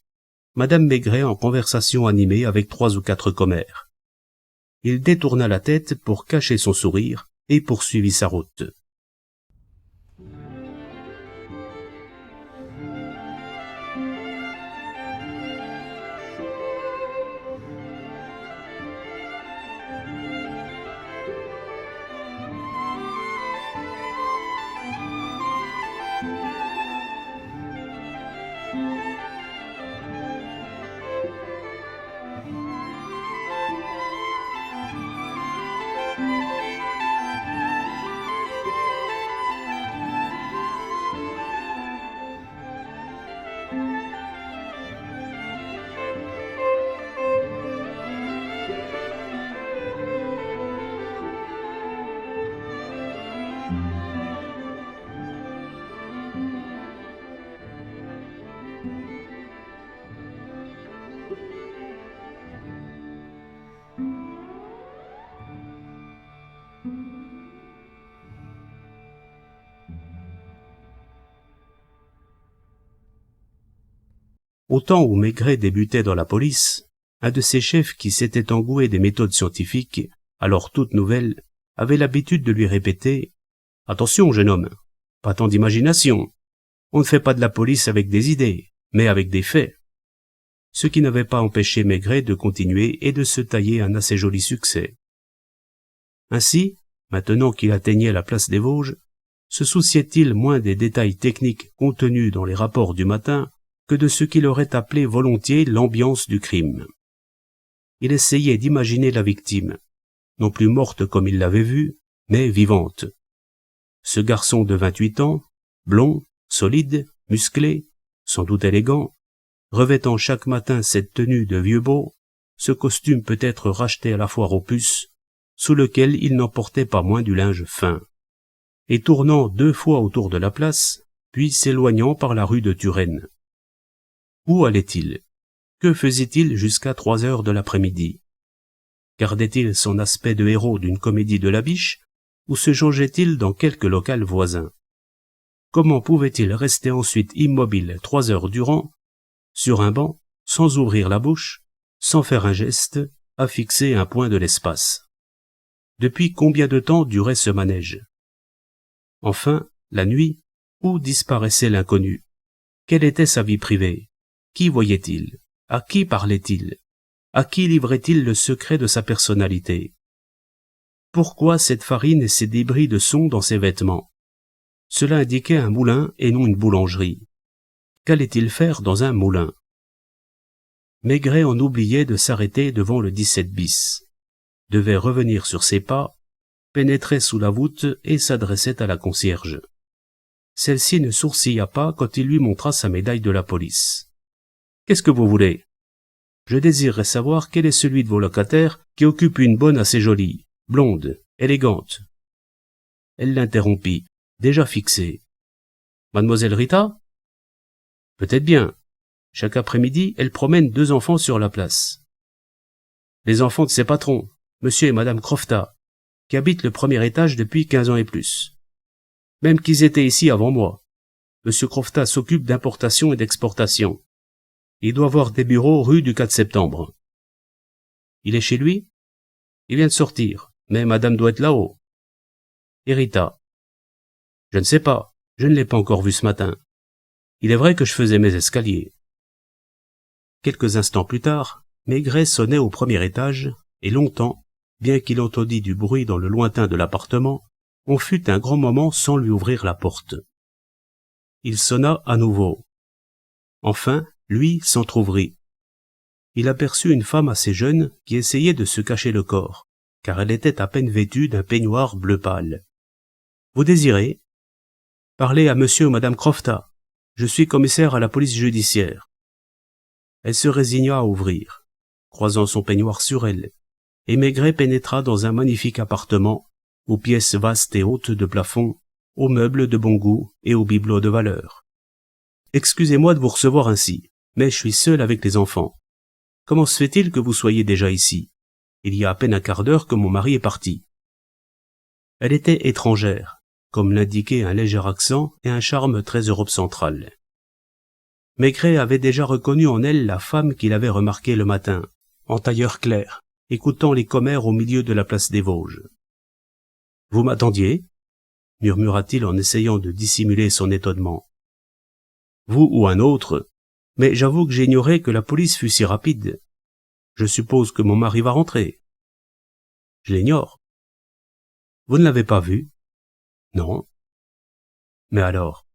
A: Madame Maigret en conversation animée avec 3 ou 4 commères. Il détourna la tête pour cacher son sourire et poursuivit sa route. Au temps où Maigret débutait dans la police, un de ses chefs qui s'était engoué des méthodes scientifiques, alors toutes nouvelles, avait l'habitude de lui répéter « Attention, jeune homme, pas tant d'imagination. On ne fait pas de la police avec des idées, mais avec des faits. » Ce qui n'avait pas empêché Maigret de continuer et de se tailler un assez joli succès. Ainsi, maintenant qu'il atteignait la place des Vosges, se souciait-il moins des détails techniques contenus dans les rapports du matin que de ce qu'il aurait appelé volontiers l'ambiance du crime. Il essayait d'imaginer la victime, non plus morte comme il l'avait vue, mais vivante. Ce garçon de 28 ans, blond, solide, musclé, sans doute élégant, revêtant chaque matin cette tenue de vieux beau, ce costume peut-être racheté à la foire aux puces, sous lequel il n'en portait pas moins du linge fin, et tournant 2 fois autour de la place, puis s'éloignant par la rue de Turenne. Où allait-il? Que faisait-il jusqu'à 3 heures de l'après-midi? Gardait-il son aspect de héros d'une comédie de la Biche, ou se changeait-il dans quelque local voisin? Comment pouvait-il rester ensuite immobile 3 heures durant, sur un banc, sans ouvrir la bouche, sans faire un geste, à fixer un point de l'espace? Depuis combien de temps durait ce manège? Enfin, la nuit, où disparaissait l'inconnu? Quelle était sa vie privée? Qui voyait-il? À qui parlait-il? À qui livrait-il le secret de sa personnalité? Pourquoi cette farine et ces débris de son dans ses vêtements? Cela indiquait un moulin et non une boulangerie. Qu'allait-il faire dans un moulin? Maigret en oubliait de s'arrêter devant le 17 bis, devait revenir sur ses pas, pénétrait sous la voûte et s'adressait à la concierge. Celle-ci ne sourcilla pas quand il lui montra sa médaille de la police. « Qu'est-ce que vous voulez ? Je désirerais savoir quel est celui de vos locataires qui occupe une bonne assez jolie, blonde, élégante. » Elle l'interrompit, déjà fixée. « Mademoiselle Rita ? Peut-être bien. Chaque après-midi, elle promène 2 enfants sur la place. Les enfants de ses patrons, monsieur et madame Crofta, qui habitent le 1er étage depuis 15 ans et plus. Même qu'ils étaient ici avant moi. Monsieur Crofta s'occupe d'importation et d'exportation. Il doit avoir des bureaux rue du 4 septembre. Il est chez lui? Il vient de sortir, mais madame doit être là-haut. Et Rita? Je ne sais pas, je ne l'ai pas encore vue ce matin. Il est vrai que je faisais mes escaliers. Quelques instants plus tard, Maigret sonnait au 1er étage, et longtemps, bien qu'il entendît du bruit dans le lointain de l'appartement, on fut un grand moment sans lui ouvrir la porte. Il sonna à nouveau. Enfin, lui s'entr'ouvrit. Il aperçut une femme assez jeune qui essayait de se cacher le corps, car elle était à peine vêtue d'un peignoir bleu pâle. « Vous désirez ?»« Parlez à monsieur ou madame Crofta. Je suis commissaire à la police judiciaire. » Elle se résigna à ouvrir, croisant son peignoir sur elle, et Maigret pénétra dans un magnifique appartement, aux pièces vastes et hautes de plafond, aux meubles de bon goût et aux bibelots de valeur. « Excusez-moi de vous recevoir ainsi, mais je suis seul avec les enfants. Comment se fait-il que vous soyez déjà ici? Il y a à peine un quart d'heure que mon mari est parti. » Elle était étrangère, comme l'indiquait un léger accent et un charme très Europe centrale. Maigret avait déjà reconnu en elle la femme qu'il avait remarquée le matin, en tailleur clair, écoutant les commères au milieu de la place des Vosges. « Vous m'attendiez » murmura-t-il en essayant de dissimuler son étonnement. « Vous ou un autre, mais j'avoue que j'ignorais que la police fût si rapide. Je suppose que mon mari va rentrer. »« Je l'ignore. »« Vous ne l'avez pas vu ?»« Non. »« Mais alors ?»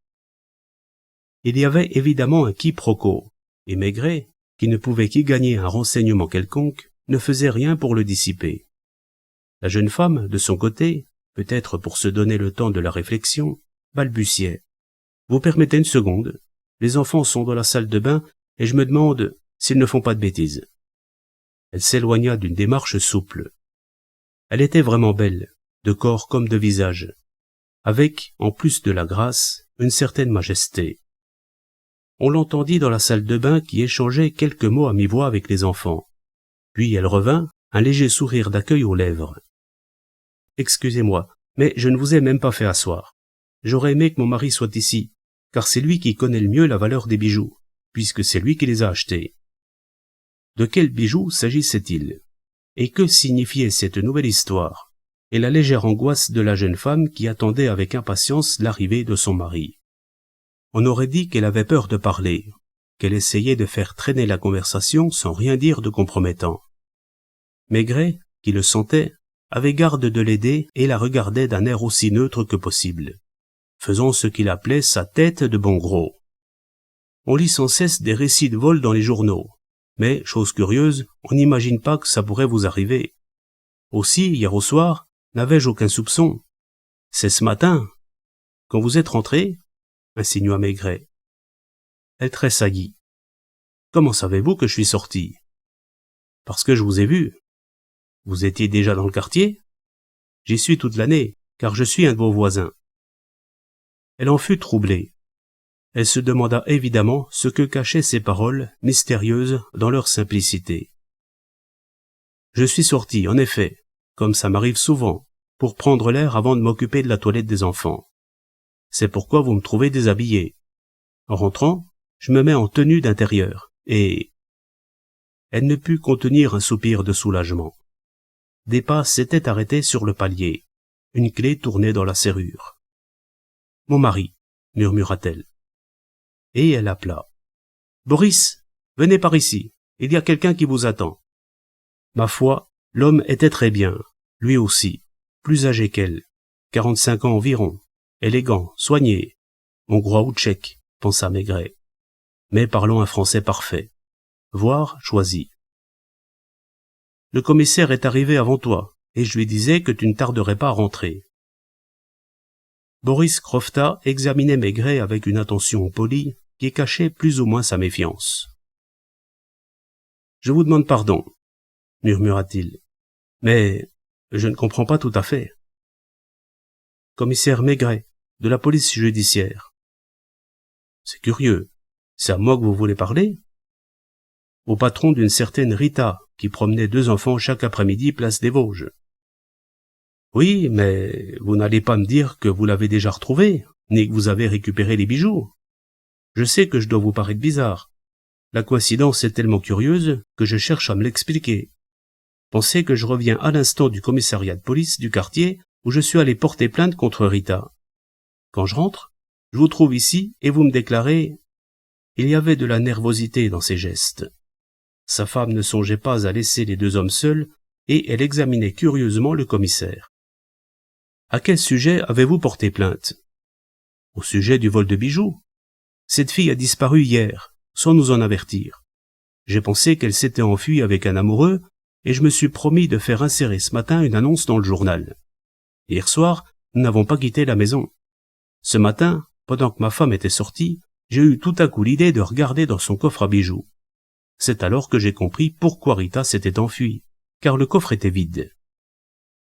A: Il y avait évidemment un quiproquo, et Maigret, qui ne pouvait qu'y gagner un renseignement quelconque, ne faisait rien pour le dissiper. La jeune femme, de son côté, peut-être pour se donner le temps de la réflexion, balbutiait. « Vous permettez une seconde? Les enfants sont dans la salle de bain, et je me demande s'ils ne font pas de bêtises. » Elle s'éloigna d'une démarche souple. Elle était vraiment belle, de corps comme de visage, avec, en plus de la grâce, une certaine majesté. On l'entendit dans la salle de bain qui échangeait quelques mots à mi-voix avec les enfants. Puis elle revint, un léger sourire d'accueil aux lèvres. « Excusez-moi, mais je ne vous ai même pas fait asseoir. J'aurais aimé que mon mari soit ici, car c'est lui qui connaît le mieux la valeur des bijoux. puisque c'est lui qui les a achetés. De quels bijoux s'agissait-il? Et que signifiait cette nouvelle histoire, et la légère angoisse de la jeune femme qui attendait avec impatience l'arrivée de son mari? On aurait dit qu'elle avait peur de parler, qu'elle essayait de faire traîner la conversation sans rien dire de compromettant. Maigret, qui le sentait, avait garde de l'aider et la regardait d'un air aussi neutre que possible, faisant ce qu'il appelait sa tête de bon gros. On lit sans cesse des récits de vol dans les journaux, mais, chose curieuse, on n'imagine pas que ça pourrait vous arriver. Aussi, hier au soir, n'avais-je aucun soupçon. C'est ce matin, quand vous êtes rentré, insinua Maigret. Elle tressaillit. Comment savez-vous que je suis sorti? Parce que je vous ai vu. Vous étiez déjà dans le quartier? J'y suis toute l'année, car je suis un de vos voisins. Elle en fut troublée. Elle se demanda évidemment ce que cachaient ces paroles mystérieuses dans leur simplicité. Je suis sorti, en effet, comme ça m'arrive souvent, pour prendre l'air avant de m'occuper de la toilette des enfants. C'est pourquoi vous me trouvez déshabillé. En rentrant, je me mets en tenue d'intérieur, et... Elle ne put contenir un soupir de soulagement. Des pas s'étaient arrêtés sur le palier. Une clé tournait dans la serrure. « Mon mari », murmura-t-elle. Et elle appela. « Boris, venez par ici, il y a quelqu'un qui vous attend. » Ma foi, l'homme était très bien, lui aussi, plus âgé qu'elle, 45 ans environ, élégant, soigné, hongrois ou tchèque, pensa Maigret, mais parlant un français parfait, voire choisi. Le commissaire est arrivé avant toi, et je lui disais que tu ne tarderais pas à rentrer. Boris Crofta examinait Maigret avec une attention polie qui cachait plus ou moins sa méfiance. « Je vous demande pardon, » murmura-t-il, « mais je ne comprends pas tout à fait. »« Commissaire Maigret, de la police judiciaire. »« C'est curieux, c'est à moi que vous voulez parler ? » ?»« Au patron d'une certaine Rita, qui promenait 2 enfants chaque après-midi place des Vosges. »« Oui, mais vous n'allez pas me dire que vous l'avez déjà retrouvé, ni que vous avez récupéré les bijoux. Je sais que je dois vous paraître bizarre. La coïncidence est tellement curieuse que je cherche à me l'expliquer. Pensez que je reviens à l'instant du commissariat de police du quartier où je suis allé porter plainte contre Rita. Quand je rentre, je vous trouve ici et vous me déclarez... Il y avait de la nervosité dans ses gestes. Sa femme ne songeait pas à laisser les 2 hommes seuls et elle examinait curieusement le commissaire. « À quel sujet avez-vous porté plainte ? » ?»« Au sujet du vol de bijoux. Cette fille a disparu hier, sans nous en avertir. J'ai pensé qu'elle s'était enfuie avec un amoureux, et je me suis promis de faire insérer ce matin une annonce dans le journal. Hier soir, nous n'avons pas quitté la maison. Ce matin, pendant que ma femme était sortie, j'ai eu tout à coup l'idée de regarder dans son coffre à bijoux. C'est alors que j'ai compris pourquoi Rita s'était enfuie, car le coffre était vide.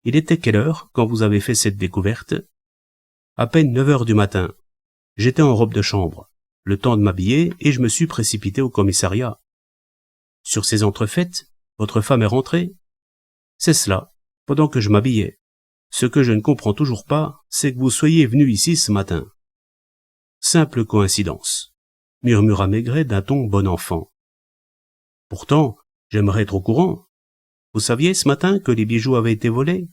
A: Il était quelle heure quand vous avez fait cette découverte ? À peine 9 heures du matin. J'étais en robe de chambre. Le temps de m'habiller et je me suis précipité au commissariat. Sur ces entrefaites, votre femme est rentrée ? C'est cela, pendant que je m'habillais. Ce que je ne comprends toujours pas, c'est que vous soyez venu ici ce matin. Simple coïncidence, murmura Maigret d'un ton bon enfant. Pourtant, j'aimerais être au courant. Vous saviez ce matin que les bijoux avaient été volés ?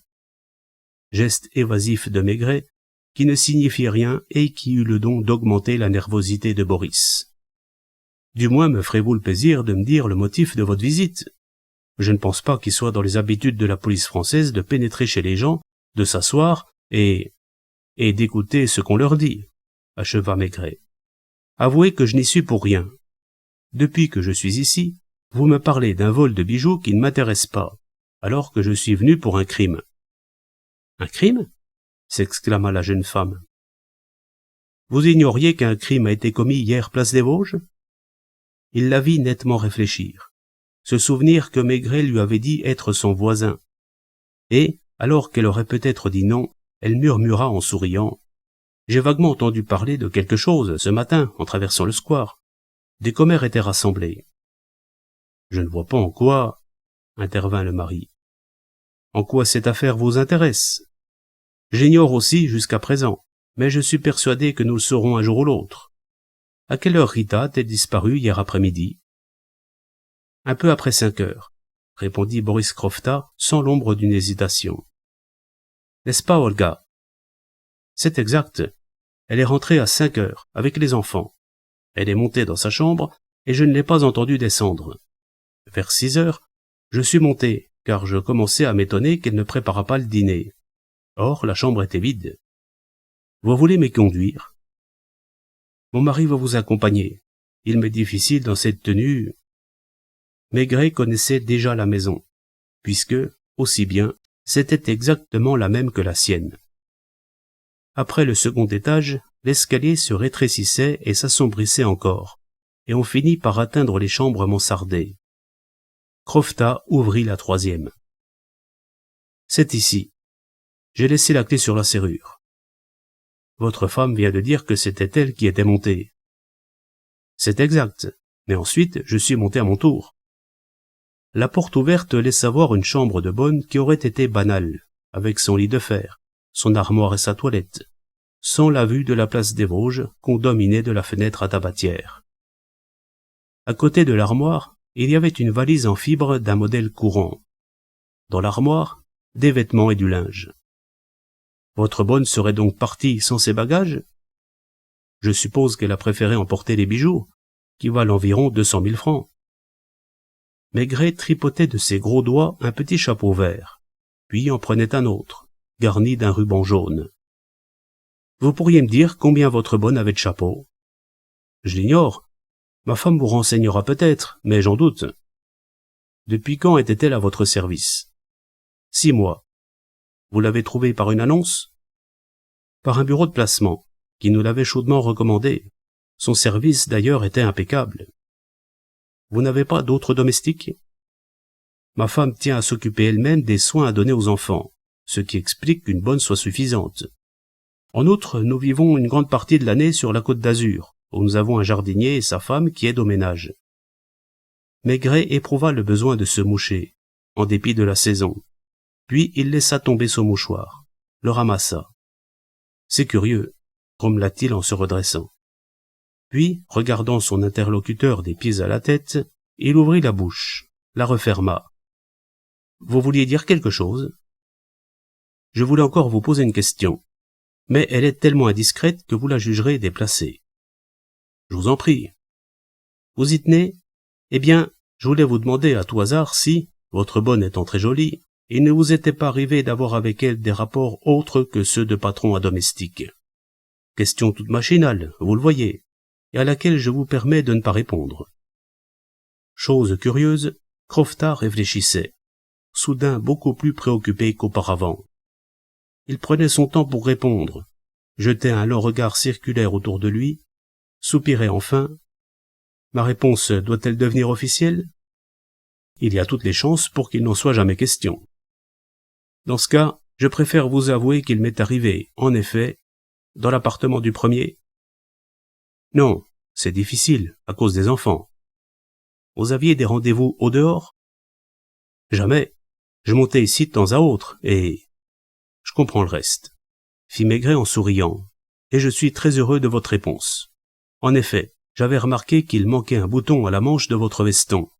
A: Geste évasif de Maigret, qui ne signifiait rien et qui eut le don d'augmenter la nervosité de Boris. Du moins me ferez-vous le plaisir de me dire le motif de votre visite. Je ne pense pas qu'il soit dans les habitudes de la police française de pénétrer chez les gens, de s'asseoir et d'écouter ce qu'on leur dit, acheva Maigret. Avouez que je n'y suis pour rien. Depuis que je suis ici, vous me parlez d'un vol de bijoux qui ne m'intéresse pas, alors que je suis venu pour un crime. Un crime ? S'exclama la jeune femme. Vous ignoriez qu'un crime a été commis hier place des Vosges ? Il la vit nettement réfléchir, se souvenir que Maigret lui avait dit être son voisin, et, alors qu'elle aurait peut-être dit non, elle murmura en souriant. J'ai vaguement entendu parler de quelque chose ce matin en traversant le square. Des commères étaient rassemblés. Je ne vois pas en quoi, intervint le mari. En quoi cette affaire vous intéresse ? J'ignore aussi jusqu'à présent, mais je suis persuadé que nous le saurons un jour ou l'autre. À quelle heure Rita a-t-elle disparu hier après-midi? Un peu après 5 heures, répondit Boris Krofta sans l'ombre d'une hésitation. N'est-ce pas, Olga? C'est exact. Elle est rentrée à 5 heures, avec les enfants. Elle est montée dans sa chambre, et je ne l'ai pas entendue descendre. Vers 6 heures, je suis monté, car je commençais à m'étonner qu'elle ne préparât pas le dîner. Or, la chambre était vide. Vous voulez me conduire? Mon mari va vous accompagner. Il m'est difficile dans cette tenue. Maigret connaissait déjà la maison, puisque, aussi bien, c'était exactement la même que la sienne. Après le second étage, l'escalier se rétrécissait et s'assombrissait encore, et on finit par atteindre les chambres mansardées. Krofta ouvrit la troisième. C'est ici. J'ai laissé la clé sur la serrure. Votre femme vient de dire que c'était elle qui était montée. C'est exact, mais ensuite je suis monté à mon tour. La porte ouverte laissa voir une chambre de bonne qui aurait été banale, avec son lit de fer, son armoire et sa toilette, sans la vue de la place des Vosges qu'on dominait de la fenêtre à tabatière. À côté de l'armoire, il y avait une valise en fibre d'un modèle courant. Dans l'armoire, des vêtements et du linge. Votre bonne serait donc partie sans ses bagages? Je suppose qu'elle a préféré emporter les bijoux, qui valent environ 200 000 francs. Maigret tripotait de ses gros doigts un petit chapeau vert, puis en prenait un autre, garni d'un ruban jaune. Vous pourriez me dire combien votre bonne avait de chapeaux? Je l'ignore. Ma femme vous renseignera peut-être, mais j'en doute. Depuis quand était-elle à votre service? 6 mois. Vous l'avez trouvée par une annonce? Par un bureau de placement, qui nous l'avait chaudement recommandé. Son service, d'ailleurs, était impeccable. Vous n'avez pas d'autres domestiques? Ma femme tient à s'occuper elle-même des soins à donner aux enfants, ce qui explique qu'une bonne soit suffisante. En outre, nous vivons une grande partie de l'année sur la côte d'Azur, où nous avons un jardinier et sa femme qui aident au ménage. Maigret éprouva le besoin de se moucher, en dépit de la saison. Puis il laissa tomber son mouchoir, le ramassa. C'est curieux, grommela-t-il en se redressant. Puis, regardant son interlocuteur des pieds à la tête, il ouvrit la bouche, la referma. Vous vouliez dire quelque chose? Je voulais encore vous poser une question, mais elle est tellement indiscrète que vous la jugerez déplacée. Je vous en prie. Vous y tenez? Eh bien, je voulais vous demander à tout hasard si, votre bonne étant très jolie, il ne vous était pas arrivé d'avoir avec elle des rapports autres que ceux de patron à domestique. Question toute machinale, vous le voyez, et à laquelle je vous permets de ne pas répondre. Chose curieuse, Krofta réfléchissait, soudain beaucoup plus préoccupé qu'auparavant. Il prenait son temps pour répondre, jetait un lent regard circulaire autour de lui, soupirait enfin. Ma réponse doit-elle devenir officielle? Il y a toutes les chances pour qu'il n'en soit jamais question. Dans ce cas, je préfère vous avouer qu'il m'est arrivé, en effet, dans l'appartement du premier. Non, c'est difficile, à cause des enfants. Vous aviez des rendez-vous au dehors? Jamais. Je montais ici de temps à autre, et... Je comprends le reste, fit Maigret en souriant, et je suis très heureux de votre réponse. En effet, j'avais remarqué qu'il manquait un bouton à la manche de votre veston.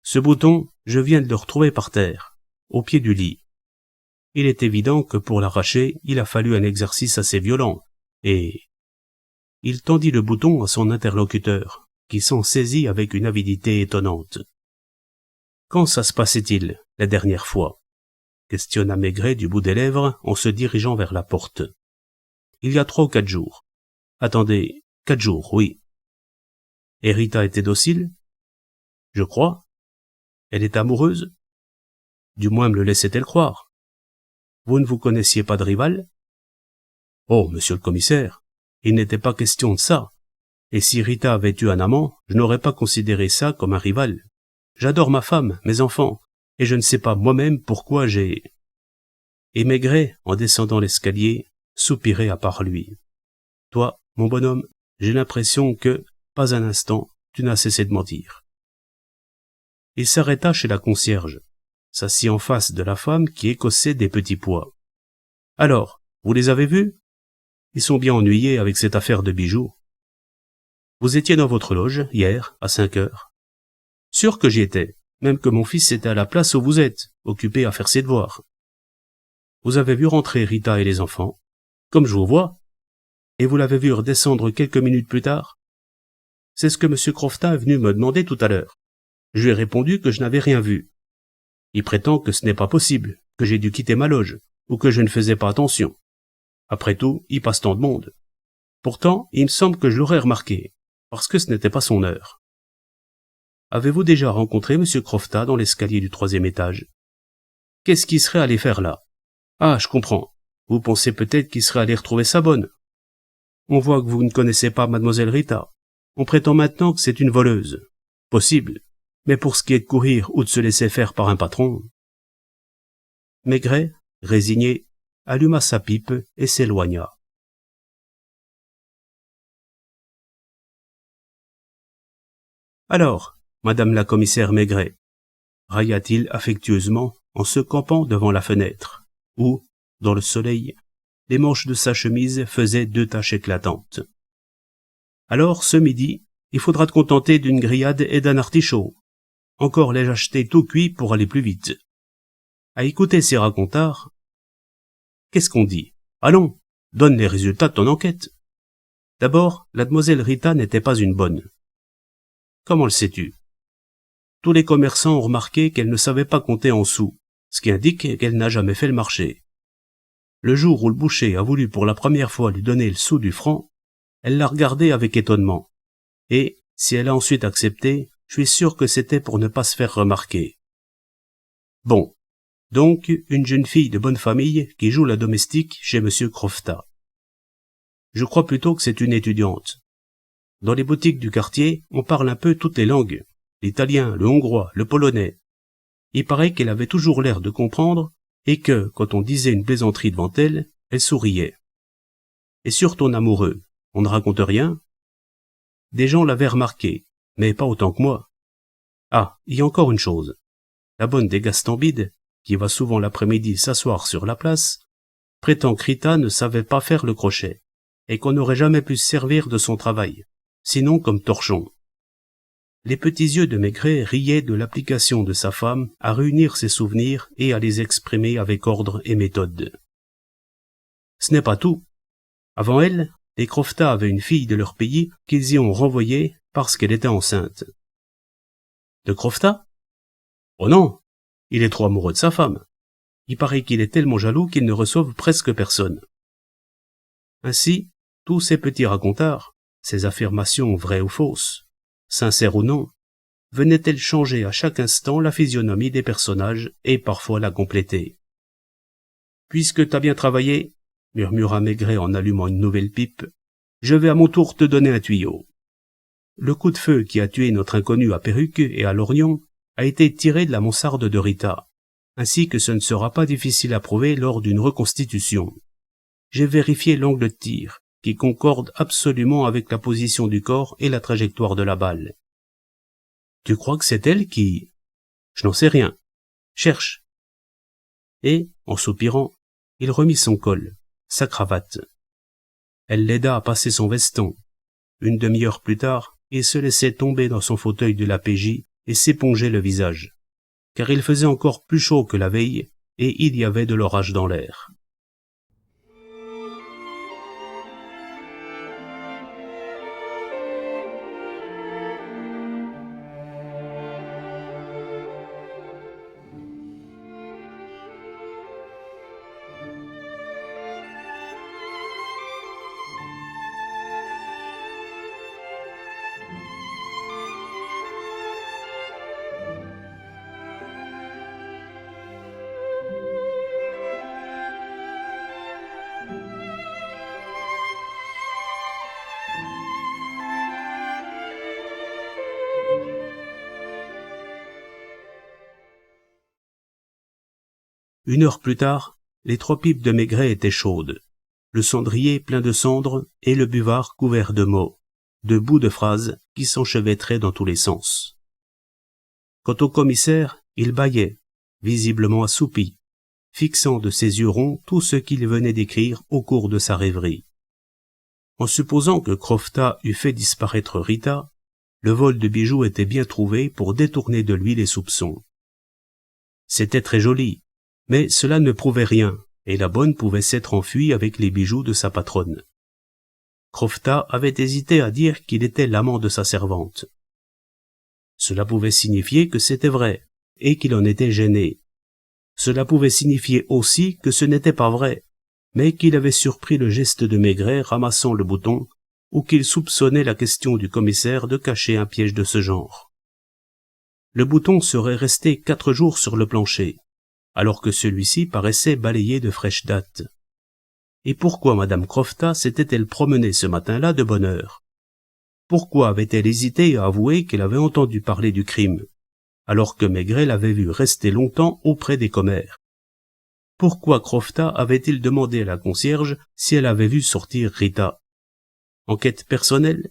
A: Ce bouton, je viens de le retrouver par terre, au pied du lit. Il est évident que pour l'arracher, il a fallu un exercice assez violent, et... Il tendit le bouton à son interlocuteur, qui s'en saisit avec une avidité étonnante. Quand ça se passait-il, la dernière fois? Questionna Maigret du bout des lèvres en se dirigeant vers la porte. Il y a 3 ou 4 jours. Attendez, 4 jours, oui. Et Rita était docile? Je crois. Elle est amoureuse? Du moins me le laissait-elle croire. Vous ne vous connaissiez pas de rival? Oh, monsieur le commissaire, il n'était pas question de ça. Et si Rita avait eu un amant, je n'aurais pas considéré ça comme un rival. J'adore ma femme, mes enfants, et je ne sais pas moi-même pourquoi j'ai... Et Maigret, en descendant l'escalier, soupirait à part lui. Toi, mon bonhomme, j'ai l'impression que, pas un instant, tu n'as cessé de mentir. Il s'arrêta chez la concierge, s'assit en face de la femme qui écossait des petits pois. Alors, vous les avez vus? Ils sont bien ennuyés avec cette affaire de bijoux. Vous étiez dans votre loge, hier, à 5 heures. Sûr que j'y étais, même que mon fils était à la place où vous êtes, occupé à faire ses devoirs. Vous avez vu rentrer Rita et les enfants, comme je vous vois, et vous l'avez vu redescendre quelques minutes plus tard. C'est ce que M. Croftat est venu me demander tout à l'heure. Je lui ai répondu que je n'avais rien vu. Il prétend que ce n'est pas possible, que j'ai dû quitter ma loge, ou que je ne faisais pas attention. Après tout, il passe tant de monde. Pourtant, il me semble que je l'aurais remarqué, parce que ce n'était pas son heure. Avez-vous déjà rencontré M. Croftat dans l'escalier du 3e étage? Qu'est-ce qu'il serait allé faire là? Ah, je comprends. Vous pensez peut-être qu'il serait allé retrouver sa bonne. On voit que vous ne connaissez pas mademoiselle Rita. On prétend maintenant que c'est une voleuse. Possible. Mais pour ce qui est de courir ou de se laisser faire par un patron... Maigret, résigné, alluma sa pipe et s'éloigna. Alors, madame la commissaire Maigret, railla-t-il affectueusement en se campant devant la fenêtre, où, dans le soleil, les manches de sa chemise faisaient 2 taches éclatantes. Alors, ce midi, il faudra te contenter d'une grillade et d'un artichaut. Encore l'ai-je acheté tout cuit pour aller plus vite. À écouter ces racontards, qu'est-ce qu'on dit? Allons, donne les résultats de ton enquête. D'abord, la demoiselle Rita n'était pas une bonne. Comment le sais-tu? Tous les commerçants ont remarqué qu'elle ne savait pas compter en sous, ce qui indique qu'elle n'a jamais fait le marché. Le jour où le boucher a voulu pour la première fois lui donner le sou du franc, elle l'a regardé avec étonnement. Et, si elle a ensuite accepté, je suis sûr que c'était pour ne pas se faire remarquer. Bon. Donc, une jeune fille de bonne famille qui joue la domestique chez M. Croftat. Je crois plutôt que c'est une étudiante. Dans les boutiques du quartier, on parle un peu toutes les langues. L'italien, le hongrois, le polonais. Il paraît qu'elle avait toujours l'air de comprendre et que, quand on disait une plaisanterie devant elle, elle souriait. Et sur ton amoureux, on ne raconte rien? Des gens l'avaient remarqué, mais pas autant que moi. Ah, il y a encore une chose. La bonne des Gastambides, qui va souvent l'après-midi s'asseoir sur la place, prétend que Rita ne savait pas faire le crochet, et qu'on n'aurait jamais pu se servir de son travail, sinon comme torchon. Les petits yeux de Maigret riaient de l'application de sa femme à réunir ses souvenirs et à les exprimer avec ordre et méthode. Ce n'est pas tout. Avant elle, les Croftat avaient une fille de leur pays qu'ils y ont renvoyée parce qu'elle était enceinte. De Croftat? Oh non, il est trop amoureux de sa femme. Il paraît qu'il est tellement jaloux qu'il ne reçoive presque personne. Ainsi, tous ces petits racontards, ces affirmations vraies ou fausses, sincères ou non, venaient-elles changer à chaque instant la physionomie des personnages et parfois la compléter. « Puisque t'as bien travaillé, » murmura Maigret en allumant une nouvelle pipe, « je vais à mon tour te donner un tuyau. » Le coup de feu qui a tué notre inconnu à Perruque et à Lorient a été tiré de la mansarde de Rita, ainsi que ce ne sera pas difficile à prouver lors d'une reconstitution. J'ai vérifié l'angle de tir, qui concorde absolument avec la position du corps et la trajectoire de la balle. Tu crois que c'est elle qui... Je n'en sais rien. Cherche. Et, en soupirant, il remit son col, sa cravate. Elle l'aida à passer son veston. Une demi-heure plus tard, il se laissait tomber dans son fauteuil de la PJ et s'épongeait le visage, car il faisait encore plus chaud que la veille et il y avait de l'orage dans l'air. Une heure plus tard, les 3 pipes de Maigret étaient chaudes, le cendrier plein de cendres et le buvard couvert de mots, de bouts de phrases qui s'enchevêtraient dans tous les sens. Quant au commissaire, il bâillait, visiblement assoupi, fixant de ses yeux ronds tout ce qu'il venait d'écrire au cours de sa rêverie. En supposant que Crofta eût fait disparaître Rita, le vol de bijoux était bien trouvé pour détourner de lui les soupçons. C'était très joli, mais cela ne prouvait rien, et la bonne pouvait s'être enfuie avec les bijoux de sa patronne. Crofta avait hésité à dire qu'il était l'amant de sa servante. Cela pouvait signifier que c'était vrai, et qu'il en était gêné. Cela pouvait signifier aussi que ce n'était pas vrai, mais qu'il avait surpris le geste de Maigret ramassant le bouton, ou qu'il soupçonnait la question du commissaire de cacher un piège de ce genre. Le bouton serait resté 4 jours sur le plancher, alors que celui-ci paraissait balayé de fraîche date. Et pourquoi Madame Crofta s'était-elle promenée ce matin-là de bonne heure? Pourquoi avait-elle hésité à avouer qu'elle avait entendu parler du crime, alors que Maigret l'avait vue rester longtemps auprès des commères? Pourquoi Crofta avait-il demandé à la concierge si elle avait vu sortir Rita? Enquête personnelle?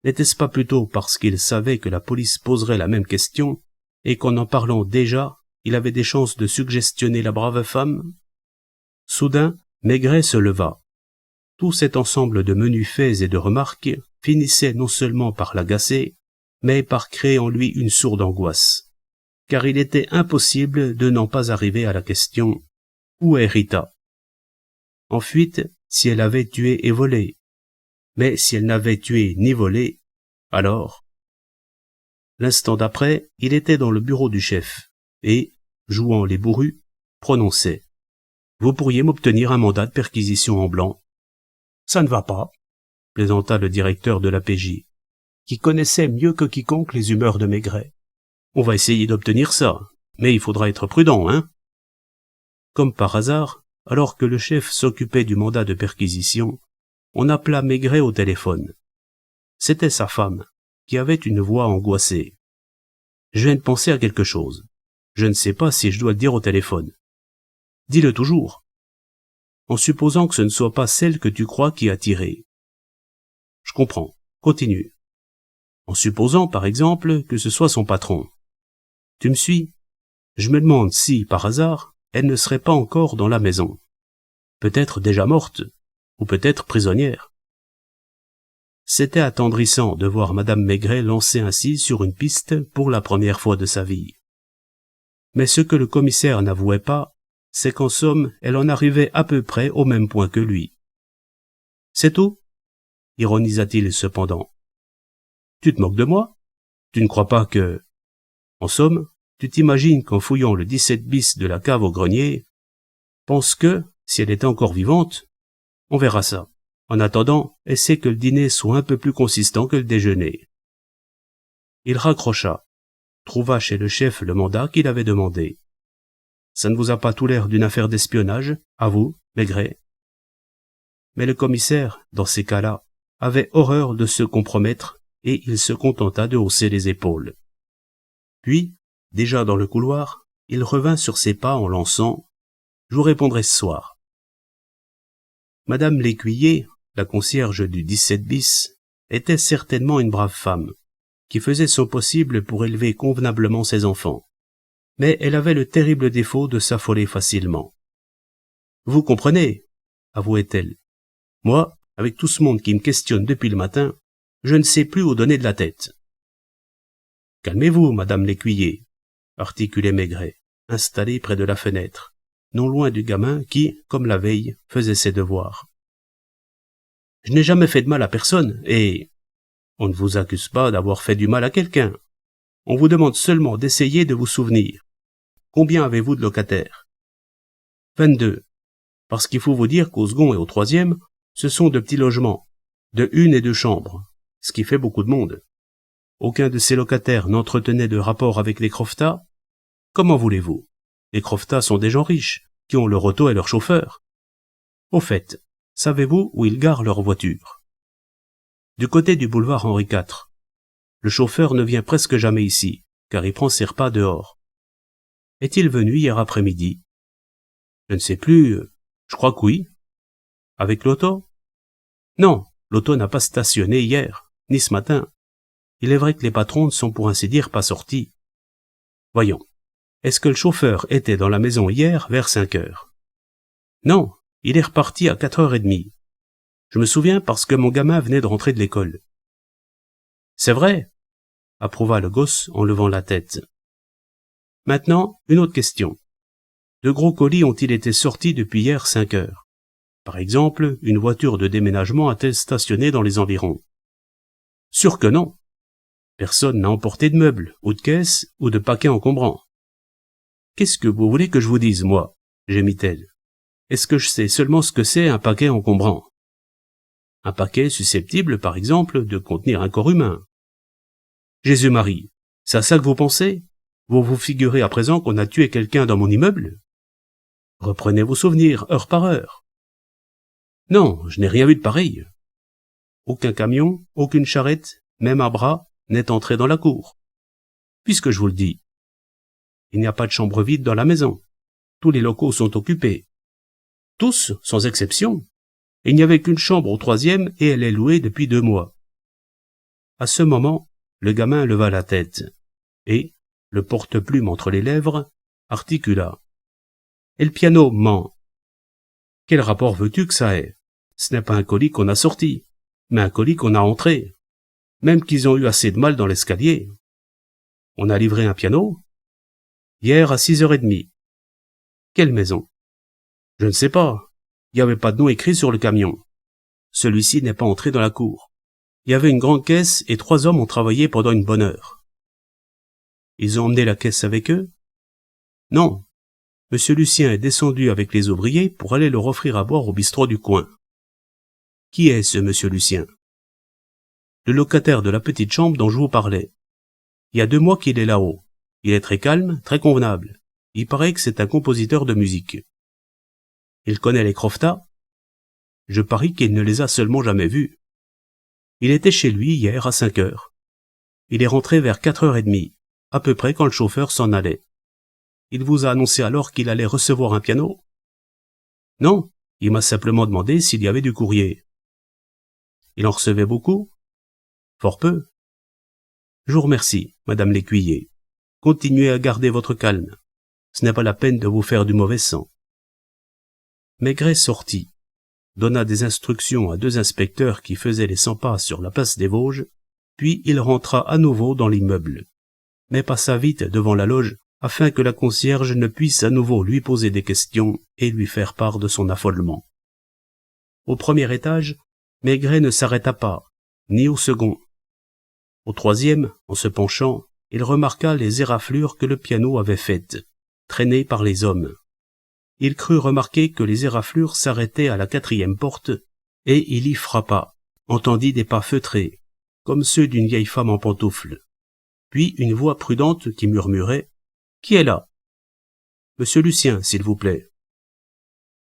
A: N'était-ce pas plutôt parce qu'il savait que la police poserait la même question, et qu'en en parlant déjà, il avait des chances de suggestionner la brave femme? Soudain, Maigret se leva. Tout cet ensemble de menus faits et de remarques finissait non seulement par l'agacer, mais par créer en lui une sourde angoisse. Car il était impossible de n'en pas arriver à la question « Où est Rita ?» En fuite, si elle avait tué et volé. Mais si elle n'avait tué ni volé, alors... L'instant d'après, il était dans le bureau du chef, et, jouant les bourrus, prononçait « Vous pourriez m'obtenir un mandat de perquisition en blanc ?» « Ça ne va pas, » plaisanta le directeur de la PJ, qui connaissait mieux que quiconque les humeurs de Maigret. « On va essayer d'obtenir ça, mais il faudra être prudent, hein ?» Comme par hasard, alors que le chef s'occupait du mandat de perquisition, on appela Maigret au téléphone. C'était sa femme, qui avait une voix angoissée. « Je viens de penser à quelque chose. Je ne sais pas si je dois le dire au téléphone. »« Dis-le toujours. » En supposant que ce ne soit pas celle que tu crois qui a tiré. « Je comprends. Continue. » En supposant, par exemple, que ce soit son patron. Tu me suis? Je me demande si, par hasard, elle ne serait pas encore dans la maison. Peut-être déjà morte, ou peut-être prisonnière. C'était attendrissant de voir Madame Maigret lancée ainsi sur une piste pour la première fois de sa vie. Mais ce que le commissaire n'avouait pas, c'est qu'en somme, elle en arrivait à peu près au même point que lui. C'est tout? Ironisa-t-il cependant. Tu te moques de moi? Tu ne crois pas que... En somme, tu t'imagines qu'en fouillant le 17 bis de la cave au grenier, pense que, si elle était encore vivante, on verra ça. En attendant, essaie que le dîner soit un peu plus consistant que le déjeuner. Il raccrocha, trouva chez le chef le mandat qu'il avait demandé. Ça ne vous a pas tout l'air d'une affaire d'espionnage, à vous, Maigret? Mais le commissaire, dans ces cas-là, avait horreur de se compromettre, et il se contenta de hausser les épaules. Puis, déjà dans le couloir, il revint sur ses pas en lançant « Je vous répondrai ce soir ». Madame Lécuyer, la concierge du 17 bis, était certainement une brave femme, qui faisait son possible pour élever convenablement ses enfants. Mais elle avait le terrible défaut de s'affoler facilement. « Vous comprenez » avouait-elle. « Moi, avec tout ce monde qui me questionne depuis le matin, je ne sais plus où donner de la tête. »« Calmez-vous, Madame Lécuyer » articulait Maigret, installé près de la fenêtre, non loin du gamin qui, comme la veille, faisait ses devoirs. « Je n'ai jamais fait de mal à personne, et... on ne vous accuse pas d'avoir fait du mal à quelqu'un. On vous demande seulement d'essayer de vous souvenir. Combien avez-vous de locataires? 22. Parce qu'il faut vous dire qu'au second et au troisième, ce sont de petits logements, de 1 et 2 chambres, ce qui fait beaucoup de monde. Aucun de ces locataires n'entretenait de rapport avec les Crofta. Comment voulez-vous? Les Crofta sont des gens riches, qui ont leur auto et leur chauffeur. Au fait, savez-vous où ils garent leur voiture? Du côté du boulevard Henri IV. Le chauffeur ne vient presque jamais ici, car il prend ses repas dehors. Est-il venu hier après-midi? Je ne sais plus, je crois que oui. Avec l'auto? Non, l'auto n'a pas stationné hier, ni ce matin. Il est vrai que les patrons ne sont pour ainsi dire pas sortis. Voyons, est-ce que le chauffeur était dans la maison hier vers 5 heures? Non, il est reparti à 4h30. Je me souviens parce que mon gamin venait de rentrer de l'école. C'est vrai, approuva le gosse en levant la tête. Maintenant, une autre question. De gros colis ont-ils été sortis depuis hier 5 heures? Par exemple, une voiture de déménagement a-t-elle stationné dans les environs? Sûr que non. Personne n'a emporté de meubles, ou de caisses, ou de paquets encombrants. Qu'est-ce que vous voulez que je vous dise, moi? Gémit-elle. Est-ce que je sais seulement ce que c'est un paquet encombrant? Un paquet susceptible, par exemple, de contenir un corps humain. Jésus-Marie, c'est à ça que vous pensez? Vous vous figurez à présent qu'on a tué quelqu'un dans mon immeuble? Reprenez vos souvenirs, heure par heure. Non, je n'ai rien vu de pareil. Aucun camion, aucune charrette, même un bras, n'est entré dans la cour. Puisque je vous le dis, il n'y a pas de chambre vide dans la maison. Tous les locaux sont occupés. Tous, sans exception. Il n'y avait qu'une chambre au 3e et elle est louée depuis 2 mois. À ce moment, le gamin leva la tête et, le porte-plume entre les lèvres, articula. Et le piano ment. Quel rapport veux-tu que ça ait? Ce n'est pas un colis qu'on a sorti, mais un colis qu'on a entré. Même qu'ils ont eu assez de mal dans l'escalier. On a livré un piano? Hier à 6h30. Quelle maison? Je ne sais pas. Il n'y avait pas de nom écrit sur le camion. Celui-ci n'est pas entré dans la cour. Il y avait une grande caisse et 3 hommes ont travaillé pendant une bonne heure. Ils ont emmené la caisse avec eux? Non. Monsieur Lucien est descendu avec les ouvriers pour aller leur offrir à boire au bistrot du coin. Qui est ce monsieur Lucien? Le locataire de la petite chambre dont je vous parlais. Il y a 2 mois qu'il est là-haut. Il est très calme, très convenable. Il paraît que c'est un compositeur de musique. Il connaît les croftas? Je parie qu'il ne les a seulement jamais vus. Il était chez lui hier à 5 heures. Il est rentré vers 4h30, à peu près quand le chauffeur s'en allait. Il vous a annoncé alors qu'il allait recevoir un piano? Non, il m'a simplement demandé s'il y avait du courrier. Il en recevait beaucoup? Fort peu. Je vous remercie, madame l'écuyer. Continuez à garder votre calme. Ce n'est pas la peine de vous faire du mauvais sang. Maigret sortit, donna des instructions à 2 inspecteurs qui faisaient les 100 pas sur la place des Vosges, puis il rentra à nouveau dans l'immeuble, mais passa vite devant la loge afin que la concierge ne puisse à nouveau lui poser des questions et lui faire part de son affolement. Au 1er étage, Maigret ne s'arrêta pas, ni au second. Au 3e, en se penchant, il remarqua les éraflures que le piano avait faites, traînées par les hommes. Il crut remarquer que les éraflures s'arrêtaient à la 4e porte, et il y frappa, entendit des pas feutrés, comme ceux d'une vieille femme en pantoufles. Puis une voix prudente qui murmurait « Qui est là ?»« Monsieur Lucien, s'il vous plaît. »«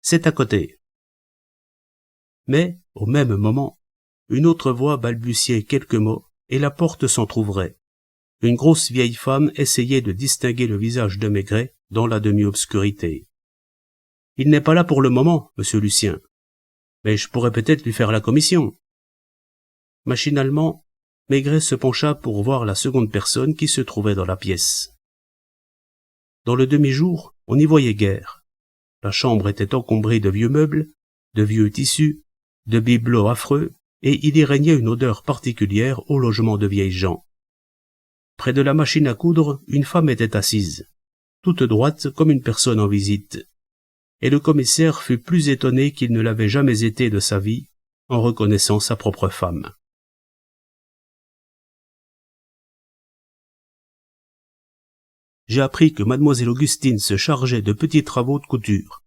A: C'est à côté. » Mais, au même moment, une autre voix balbutiait quelques mots, et la porte s'entr'ouvrait. Une grosse vieille femme essayait de distinguer le visage de Maigret dans la demi-obscurité. « Il n'est pas là pour le moment, monsieur Lucien. Mais je pourrais peut-être lui faire la commission. » Machinalement, Maigret se pencha pour voir la seconde personne qui se trouvait dans la pièce. Dans le demi-jour, on n'y voyait guère. La chambre était encombrée de vieux meubles, de vieux tissus, de bibelots affreux, et il y régnait une odeur particulière au logement de vieilles gens. Près de la machine à coudre, une femme était assise, toute droite comme une personne en visite, et le commissaire fut plus étonné qu'il ne l'avait jamais été de sa vie en reconnaissant sa propre femme. J'ai appris que mademoiselle Augustine se chargeait de petits travaux de couture,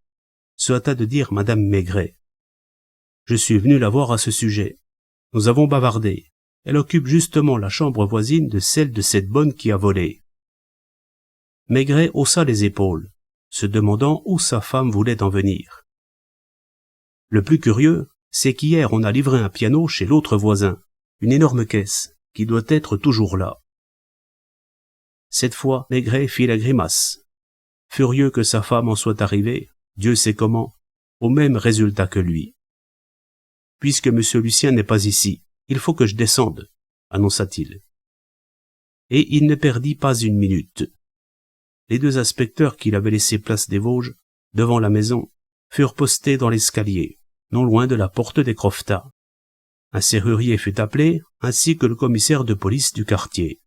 A: se hâta de dire madame Maigret. Je suis venu la voir à ce sujet. Nous avons bavardé. Elle occupe justement la chambre voisine de celle de cette bonne qui a volé. Maigret haussa les épaules, se demandant où sa femme voulait en venir. Le plus curieux, c'est qu'hier on a livré un piano chez l'autre voisin, une énorme caisse, qui doit être toujours là. Cette fois, Maigret fit la grimace. Furieux que sa femme en soit arrivée, Dieu sait comment, au même résultat que lui. Puisque monsieur Lucien n'est pas ici, il faut que je descende, annonça-t-il. Et il ne perdit pas une minute. Les 2 inspecteurs qu'il avait laissés place des Vosges, devant la maison, furent postés dans l'escalier, non loin de la porte des Croftat. Un serrurier fut appelé, ainsi que le commissaire de police du quartier.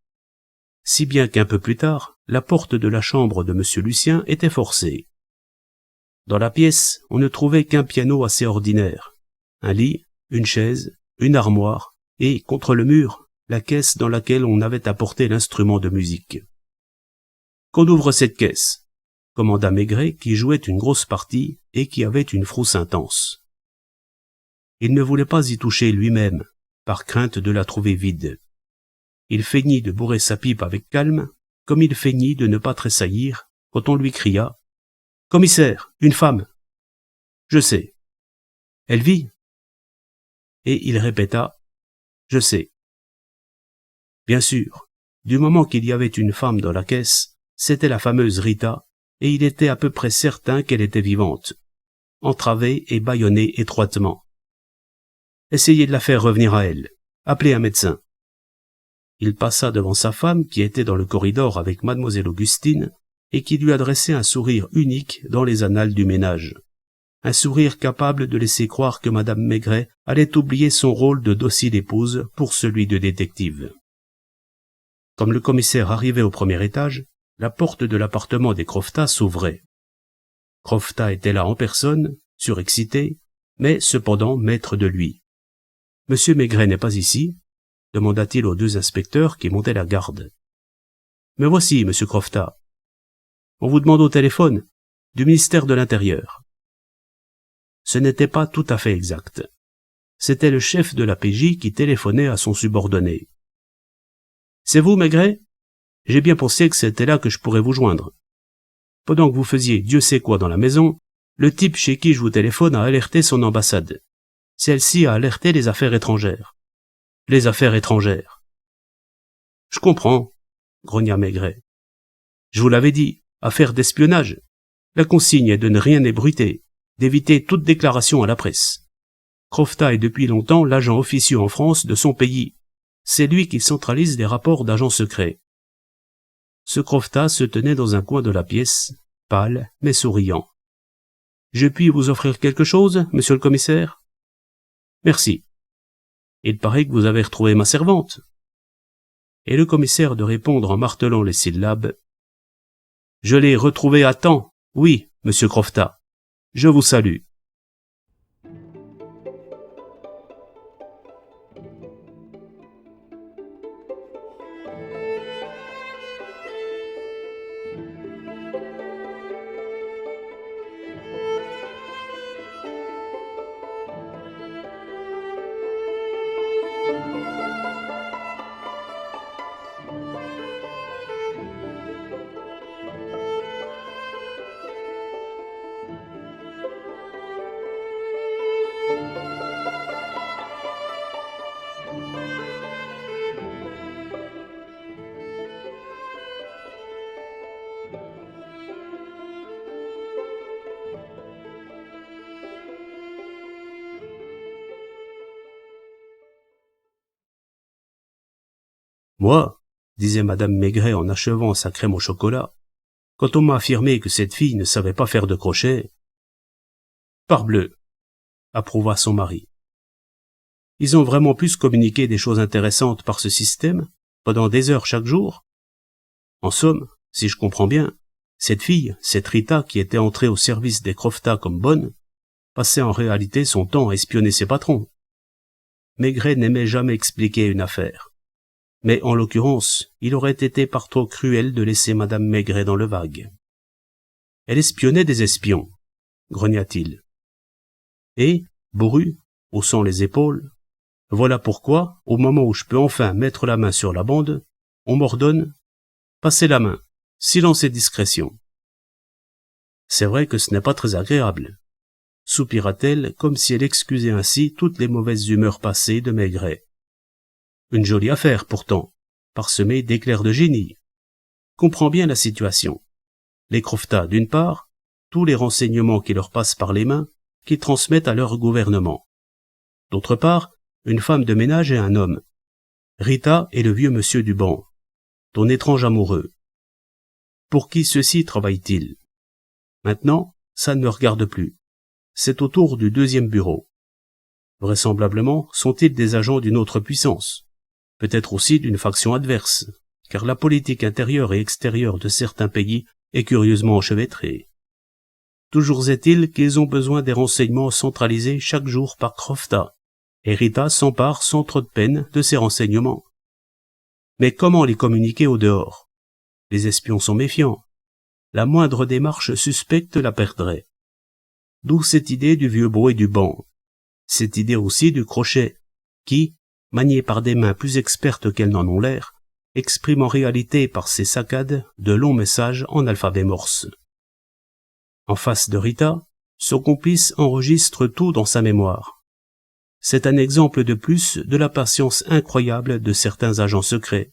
A: Si bien qu'un peu plus tard, la porte de la chambre de M. Lucien était forcée. Dans la pièce, on ne trouvait qu'un piano assez ordinaire, un lit, une chaise, une armoire, et, contre le mur, la caisse dans laquelle on avait apporté l'instrument de musique. « Qu'on ouvre cette caisse !» commanda Maigret, qui jouait une grosse partie et qui avait une frousse intense. Il ne voulait pas y toucher lui-même, par crainte de la trouver vide. Il feignit de bourrer sa pipe avec calme, comme il feignit de ne pas tressaillir quand on lui cria « Commissaire, une femme !»« Je sais. »« Elle vit ?» Et il répéta « Je sais. » Bien sûr, du moment qu'il y avait une femme dans la caisse, c'était la fameuse Rita, et il était à peu près certain qu'elle était vivante, entravée et bâillonnée étroitement. Essayez de la faire revenir à elle. Appelez un médecin. Il passa devant sa femme qui était dans le corridor avec mademoiselle Augustine et qui lui adressait un sourire unique dans les annales du ménage. Un sourire capable de laisser croire que madame Maigret allait oublier son rôle de docile épouse pour celui de détective. Comme le commissaire arrivait au premier étage, la porte de l'appartement des Croftat s'ouvrait. Croftat était là en personne, surexcité, mais cependant maître de lui. « Monsieur Maigret n'est pas ici ?» demanda-t-il aux deux inspecteurs qui montaient la garde. « Me voici, monsieur Croftat. On vous demande au téléphone, du ministère de l'Intérieur. » Ce n'était pas tout à fait exact. C'était le chef de la PJ qui téléphonait à son subordonné. « C'est vous, Maigret ? J'ai bien pensé que c'était là que je pourrais vous joindre. Pendant que vous faisiez Dieu sait quoi dans la maison, le type chez qui je vous téléphone a alerté son ambassade. Celle-ci a alerté les affaires étrangères. Les affaires étrangères. »« Je comprends, » grogna Maigret. « Je vous l'avais dit, affaire d'espionnage. La consigne est de ne rien ébruiter, d'éviter toute déclaration à la presse. Croftat est depuis longtemps l'agent officieux en France de son pays. C'est lui qui centralise les rapports d'agents secrets. » Ce Croftat se tenait dans un coin de la pièce, pâle mais souriant. « Je puis vous offrir quelque chose, monsieur le commissaire ? » « Merci. Il paraît que vous avez retrouvé ma servante. » Et le commissaire de répondre en martelant les syllabes. « Je l'ai retrouvée à temps, oui, monsieur Croftat. Je vous salue. » Moi, disait madame Maigret en achevant sa crème au chocolat, quand on m'a affirmé que cette fille ne savait pas faire de crochet. Parbleu, approuva son mari. Ils ont vraiment pu se communiquer des choses intéressantes par ce système, pendant des heures chaque jour. En somme, si je comprends bien, cette fille, cette Rita qui était entrée au service des Croftat comme bonne, passait en réalité son temps à espionner ses patrons. Maigret n'aimait jamais expliquer une affaire. Mais en l'occurrence, il aurait été par trop cruel de laisser madame Maigret dans le vague. Elle espionnait des espions, grogna-t-il. Et, bourru, haussant les épaules, voilà pourquoi, au moment où je peux enfin mettre la main sur la bande, on m'ordonne « Passez la main, silence et discrétion ». C'est vrai que ce n'est pas très agréable, soupira-t-elle comme si elle excusait ainsi toutes les mauvaises humeurs passées de Maigret. Une jolie affaire, pourtant, parsemée d'éclairs de génie. Comprends bien la situation. Les Croftat, d'une part, tous les renseignements qui leur passent par les mains, qu'ils transmettent à leur gouvernement. D'autre part, une femme de ménage et un homme. Rita et le vieux monsieur du banc, ton étrange amoureux. Pour qui ceci travaille-t-il? Maintenant, ça ne me regarde plus. C'est au tour du deuxième bureau. Vraisemblablement sont-ils des agents d'une autre puissance, peut-être aussi d'une faction adverse, car la politique intérieure et extérieure de certains pays est curieusement enchevêtrée. Toujours est-il qu'ils ont besoin des renseignements centralisés chaque jour par Crofta, et Rita s'empare sans trop de peine de ces renseignements. Mais comment les communiquer au dehors? Les espions sont méfiants. La moindre démarche suspecte la perdrait. D'où cette idée du vieux beau et du banc. Cette idée aussi du crochet, qui, manié par des mains plus expertes qu'elles n'en ont l'air, exprime en réalité par ses saccades de longs messages en alphabet morse. En face de Rita, son complice enregistre tout dans sa mémoire. C'est un exemple de plus de la patience incroyable de certains agents secrets,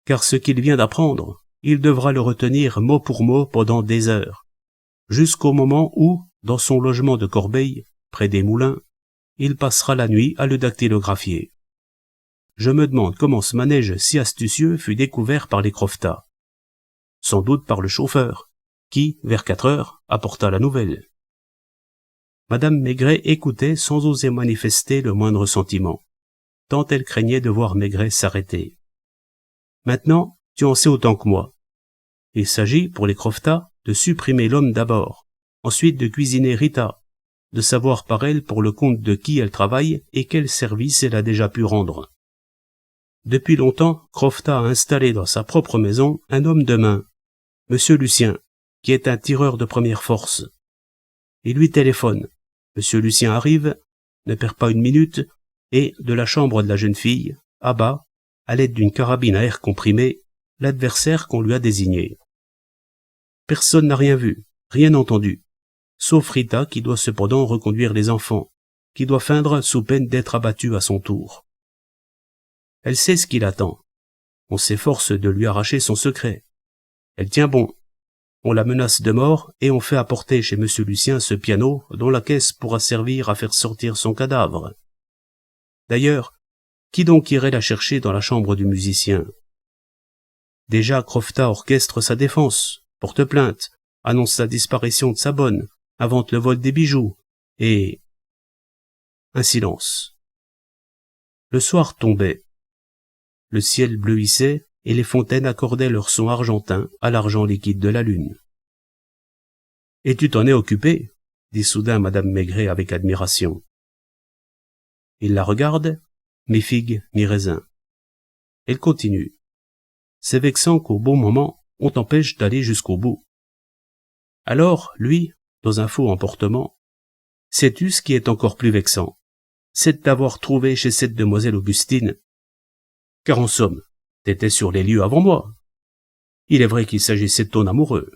A: car ce qu'il vient d'apprendre, il devra le retenir mot pour mot pendant des heures, jusqu'au moment où, dans son logement de Corbeil, près des moulins, il passera la nuit à le dactylographier. Je me demande comment ce manège si astucieux fut découvert par les Crofta. Sans doute par le chauffeur, qui, vers 4 heures, apporta la nouvelle. Madame Maigret écoutait sans oser manifester le moindre sentiment, tant elle craignait de voir Maigret s'arrêter. Maintenant, tu en sais autant que moi. Il s'agit, pour les Crofta, de supprimer l'homme d'abord, ensuite de cuisiner Rita, de savoir par elle pour le compte de qui elle travaille et quel service elle a déjà pu rendre. Depuis longtemps, Crofta a installé dans sa propre maison un homme de main, Monsieur Lucien, qui est un tireur de première force. Il lui téléphone. Monsieur Lucien arrive, ne perd pas une minute, et, de la chambre de la jeune fille, abat, à l'aide d'une carabine à air comprimé, l'adversaire qu'on lui a désigné. Personne n'a rien vu, rien entendu, sauf Rita qui doit cependant reconduire les enfants, qui doit feindre sous peine d'être abattue à son tour. Elle sait ce qu'il attend. On s'efforce de lui arracher son secret. Elle tient bon. On la menace de mort et on fait apporter chez Monsieur Lucien ce piano dont la caisse pourra servir à faire sortir son cadavre. D'ailleurs, qui donc irait la chercher dans la chambre du musicien? Déjà Crofta orchestre sa défense, porte plainte, annonce la disparition de sa bonne, invente le vol des bijoux, et... un silence. Le soir tombait. Le ciel bleuissait et les fontaines accordaient leur son argentin à l'argent liquide de la lune. « Et tu t'en es occupé ?» dit soudain Madame Maigret avec admiration. Il la regarde, mi-figue, mi-raisin. Elle continue. C'est vexant qu'au bon moment, on t'empêche d'aller jusqu'au bout. Alors, lui, dans un faux emportement, sais-tu ce qui est encore plus vexant? C'est de t'avoir trouvé chez cette demoiselle Augustine. Car en somme, t'étais sur les lieux avant moi. Il est vrai qu'il s'agissait de ton amoureux.